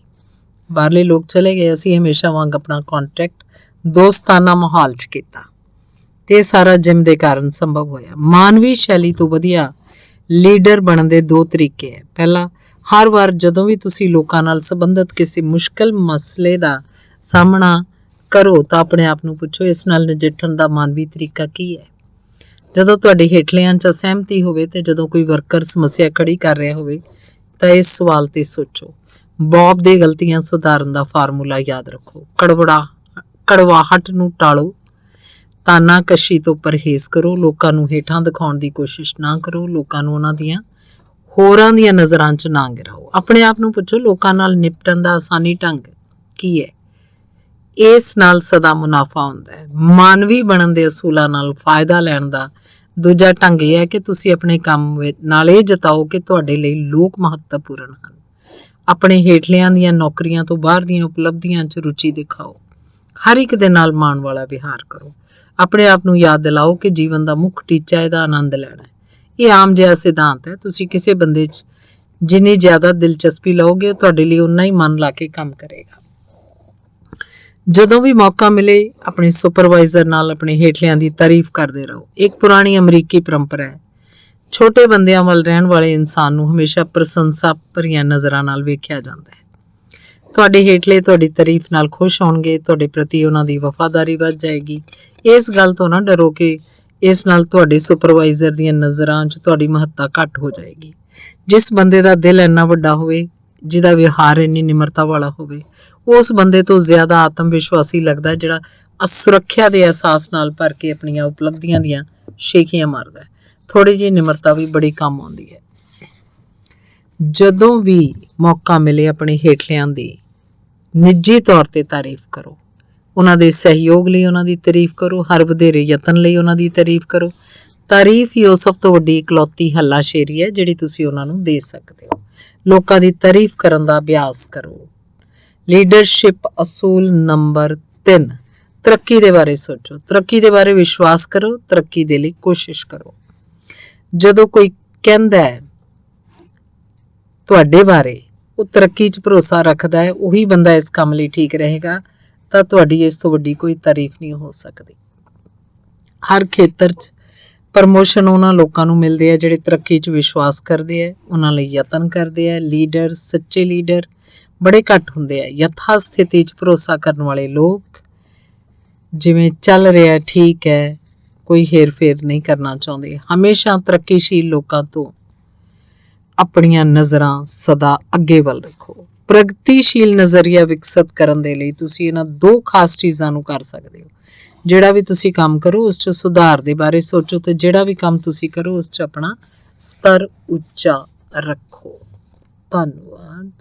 ਬਾਹਰਲੇ ਲੋਕ ਚਲੇ ਗਏ। ਅਸੀਂ ਹਮੇਸ਼ਾ ਵਾਂਗ ਆਪਣਾ ਕੰਟਰੈਕਟ ਦੋਸਤਾਨਾ ਮਾਹੌਲ 'ਚ ਕੀਤਾ ਤੇ ਇਹ ਸਾਰਾ ਜਿਮ ਦੇ ਕਾਰਨ ਸੰਭਵ ਹੋਇਆ। ਮਾਨਵੀ ਸ਼ੈਲੀ ਤੋਂ ਵਧੀਆ ਲੀਡਰ ਬਣਨ ਦੇ 2 ਤਰੀਕੇ ਹੈ। ਪਹਿਲਾ, ਹਰ ਵਾਰ ਜਦੋਂ ਵੀ ਤੁਸੀਂ ਲੋਕਾਂ ਨਾਲ ਸੰਬੰਧਿਤ ਕਿਸੇ ਮੁਸ਼ਕਲ ਮਸਲੇ ਦਾ ਸਾਹਮਣਾ ਕਰੋ ਤਾਂ ਆਪਣੇ ਆਪ ਨੂੰ ਪੁੱਛੋ ਇਸ ਨਾਲ ਨਜਿੱਠਣ ਦਾ ਮਾਨਵੀ ਤਰੀਕਾ ਕੀ ਹੈ। ਜਦੋਂ ਤੁਹਾਡੇ ਹੇਠਲਿਆਂ 'ਚ ਸਹਿਮਤੀ ਹੋਵੇ ਤੇ ਜਦੋਂ ਕੋਈ ਵਰਕਰ ਸਮੱਸਿਆ ਖੜੀ ਕਰ ਰਿਹਾ ਹੋਵੇ ਤਾਂ ਇਸ ਸਵਾਲ ਤੇ ਸੋਚੋ। ਬੌਬ ਦੇ ਗਲਤੀਆਂ ਸੁਧਾਰਨ ਦਾ ਫਾਰਮੂਲਾ ਯਾਦ ਰੱਖੋ। ਕੜਵਾਹਟ ਨੂੰ ਟਾਲੋ। ਤਾਨਾਕਸ਼ੀ ਤੋਂ ਪਰਹੇਜ਼ ਕਰੋ। ਲੋਕਾਂ ਨੂੰ ਹੇਠਾਂ ਦਿਖਾਉਣ ਦੀ ਕੋਸ਼ਿਸ਼ ਨਾ ਕਰੋ। ਲੋਕਾਂ ਨੂੰ ਉਹਨਾਂ ਦੀਆਂ ਹੋਰਾਂ ਦੀਆਂ ਨਜ਼ਰਾਂ 'ਚ ਨਾ ਗਿਰਾਓ। ਆਪਣੇ ਆਪ ਨੂੰ ਪੁੱਛੋ ਲੋਕਾਂ ਨਾਲ ਨਿਪਟਣ ਦਾ ਆਸਾਨੀ ਢੰਗ ਕੀ ਹੈ। ਇਸ ਨਾਲ ਸਦਾ ਮੁਨਾਫਾ ਹੁੰਦਾ ਹੈ। ਮਾਨਵੀ ਬਣਨ ਦੇ ਅਸੂਲਾਂ ਨਾਲ ਫਾਇਦਾ ਲੈਣ ਦਾ ਦੂਜਾ ਢੰਗ ਇਹ ਹੈ ਕਿ ਤੁਸੀਂ ਆਪਣੇ ਕੰਮ ਨਾਲ ਇਹ ਜਤਾਓ ਕਿ ਤੁਹਾਡੇ ਲਈ ਲੋਕ ਮਹੱਤਵਪੂਰਨ ਹਨ। ਆਪਣੇ ਹੇਠਲਿਆਂ ਦੀਆਂ ਨੌਕਰੀਆਂ ਤੋਂ ਬਾਹਰ ਦੀਆਂ ਉਪਲਬਧੀਆਂ 'ਚ ਰੁਚੀ ਦਿਖਾਓ। ਹਰ ਇੱਕ ਦੇ ਨਾਲ ਮਾਣ ਵਾਲਾ ਵਿਹਾਰ ਕਰੋ। ਆਪਣੇ ਆਪ ਨੂੰ ਯਾਦ ਦਿਲਾਓ ਕਿ ਜੀਵਨ ਦਾ ਮੁੱਖ ਟੀਚਾ ਇਹਦਾ ਆਨੰਦ ਲੈਣਾ ਹੈ। ਇਹ ਆਮ ਜਿਹਾ ਸਿਧਾਂਤ ਹੈ। ਤੁਸੀਂ ਕਿਸੇ ਬੰਦੇ 'ਚ ਜਿੰਨੀ ਜ਼ਿਆਦਾ ਦਿਲਚਸਪੀ ਲਓਗੇ ਉਹ ਤੁਹਾਡੇ ਲਈ ਉਨਾ ਹੀ ਮਨ ਲਾ ਕੇ ਕੰਮ ਕਰੇਗਾ। ਜਦੋਂ ਵੀ ਮੌਕਾ ਮਿਲੇ ਆਪਣੇ ਸੁਪਰਵਾਈਜ਼ਰ ਨਾਲ ਆਪਣੇ ਹੇਠਲਿਆਂ ਦੀ ਤਾਰੀਫ ਕਰਦੇ ਰਹੋ। ਇੱਕ ਪੁਰਾਣੀ ਅਮਰੀਕੀ ਪਰੰਪਰਾ ਹੈ। ਛੋਟੇ ਬੰਦਿਆਂ ਵੱਲ ਰਹਿਣ ਵਾਲੇ ਇਨਸਾਨ ਨੂੰ ਹਮੇਸ਼ਾ ਪ੍ਰਸ਼ੰਸਾ ਭਰੀਆਂ ਨਜ਼ਰਾਂ ਨਾਲ ਵੇਖਿਆ ਜਾਂਦਾ ਹੈ। ਤੁਹਾਡੇ ਹੇਠਲੇ ਤੁਹਾਡੀ ਤਾਰੀਫ ਨਾਲ ਖੁਸ਼ ਹੋਣਗੇ। ਤੁਹਾਡੇ ਪ੍ਰਤੀ ਉਹਨਾਂ ਦੀ ਵਫਾਦਾਰੀ ਵੱਧ ਜਾਏਗੀ। ਇਸ ਗੱਲ ਤੋਂ ਨਾ ਡਰੋ ਕਿ ਇਸ ਨਾਲ ਤੁਹਾਡੇ ਸੁਪਰਵਾਈਜ਼ਰ ਦੀਆਂ ਨਜ਼ਰਾਂ 'ਚ ਤੁਹਾਡੀ ਮਹੱਤਤਾ ਘੱਟ ਹੋ ਜਾਏਗੀ। ਜਿਸ ਬੰਦੇ ਦਾ ਦਿਲ ਇੰਨਾ ਵੱਡਾ ਹੋਵੇ, ਜਿਹਦਾ ਵਿਹਾਰ ਇੰਨੀ ਨਿਮਰਤਾ ਵਾਲਾ ਹੋਵੇ, ਉਸ ਬੰਦੇ ਤੋਂ ਜ਼ਿਆਦਾ ਆਤਮ ਵਿਸ਼ਵਾਸੀ ਲੱਗਦਾ ਜਿਹੜਾ ਅਸੁਰੱਖਿਆ ਦੇ ਅਹਿਸਾਸ ਨਾਲ ਭਰ ਕੇ ਆਪਣੀਆਂ ਉਪਲਬਧੀਆਂ ਦੀਆਂ ਸ਼ੇਖੀਆਂ ਮਾਰਦਾ ਹੈ। ਥੋੜੀ ਜਿਹੀ ਨਿਮਰਤਾ ਵੀ ਬੜੀ ਕੰਮ ਆਉਂਦੀ ਹੈ। ਜਦੋਂ ਵੀ ਮੌਕਾ ਮਿਲੇ ਆਪਣੇ ਹੇਠਲਿਆਂ ਦੀ ਨਿੱਜੀ ਤੌਰ ਤੇ ਤਾਰੀਫ ਕਰੋ। ਉਹਨਾਂ ਦੇ ਸਹਿਯੋਗ ਲਈ ਉਹਨਾਂ ਦੀ ਤਾਰੀਫ ਕਰੋ। ਹਰ ਵਧੇਰੇ ਯਤਨ ਲਈ ਉਹਨਾਂ ਦੀ ਤਾਰੀਫ ਕਰੋ। ਤਾਰੀਫ ਹੀ ਉਹ ਸਭ ਤੋਂ ਵੱਡੀ ਇਕਲੌਤੀ ਹੱਲਾਸ਼ੇਰੀ ਹੈ ਜਿਹੜੀ ਤੁਸੀਂ ਉਹਨਾਂ ਨੂੰ ਦੇ ਸਕਦੇ ਹੋ। ਲੋਕਾਂ ਦੀ ਤਾਰੀਫ ਕਰਨ ਦਾ ਅਭਿਆਸ ਕਰੋ। ਲੀਡਰਸ਼ਿਪ ਅਸੂਲ ਨੰਬਰ 3, ਤਰੱਕੀ ਦੇ ਬਾਰੇ ਸੋਚੋ। ਤਰੱਕੀ ਦੇ ਬਾਰੇ ਵਿਸ਼ਵਾਸ ਕਰੋ। ਤਰੱਕੀ ਦੇ ਲਈ ਕੋਸ਼ਿਸ਼ ਕਰੋ। ਜਦੋਂ ਕੋਈ ਕਹਿੰਦਾ ਹੈ ਤੁਹਾਡੇ ਬਾਰੇ ਉਹ ਤਰੱਕੀ 'ਚ ਭਰੋਸਾ ਰੱਖਦਾ ਹੈ, ਉਹੀ ਬੰਦਾ ਇਸ ਕੰਮ ਲਈ ਠੀਕ ਰਹੇਗਾ, ਤਾਂ ਤੁਹਾਡੀ ਇਸ ਤੋਂ ਵੱਡੀ ਕੋਈ ਤਾਰੀਫ ਨਹੀਂ ਹੋ ਸਕਦੀ। ਹਰ ਖੇਤਰ 'ਚ ਪ੍ਰਮੋਸ਼ਨ ਉਹਨਾਂ ਲੋਕਾਂ ਨੂੰ ਮਿਲਦੇ ਆ ਜਿਹੜੇ ਤਰੱਕੀ 'ਚ ਵਿਸ਼ਵਾਸ ਕਰਦੇ ਆ, ਉਹਨਾਂ ਲਈ ਯਤਨ ਕਰਦੇ ਆ। ਲੀਡਰ, ਸੱਚੇ ਲੀਡਰ ਬੜੇ ਘੱਟ ਹੁੰਦੇ ਆ। ਯਥਾ ਸਥਿਤੀ 'ਚ ਭਰੋਸਾ ਕਰਨ ਵਾਲੇ ਲੋਕ ਜਿਵੇਂ ਚੱਲ ਰਿਹਾ ਠੀਕ ਹੈ, ਕੋਈ ਹੇਰ-ਫੇਰ ਨਹੀਂ ਕਰਨਾ ਚਾਹੁੰਦੇ। ਹਮੇਸ਼ਾ ਤਰੱਕੀਸ਼ੀਲ ਲੋਕਾਂ ਤੋਂ ਆਪਣੀਆਂ ਨਜ਼ਰਾਂ ਸਦਾ ਅੱਗੇ ਵੱਲ ਰੱਖੋ। ਪ੍ਰਗਤੀਸ਼ੀਲ ਨਜ਼ਰੀਆ ਵਿਕਸਿਤ ਕਰਨ ਦੇ ਲਈ ਤੁਸੀਂ ਇਹਨਾਂ 2 ਖਾਸ ਚੀਜ਼ਾਂ ਨੂੰ ਕਰ ਸਕਦੇ ਹੋ। ਜਿਹੜਾ ਵੀ ਤੁਸੀਂ ਕੰਮ ਕਰੋ ਉਸ 'ਚ ਸੁਧਾਰ ਦੇ ਬਾਰੇ ਸੋਚੋ ਤੇ ਜਿਹੜਾ ਵੀ ਕੰਮ ਤੁਸੀਂ ਕਰੋ ਉਸ 'ਚ ਆਪਣਾ ਸਤਰ ਉੱਚਾ ਰੱਖੋ। ਧੰਨਵਾਦ।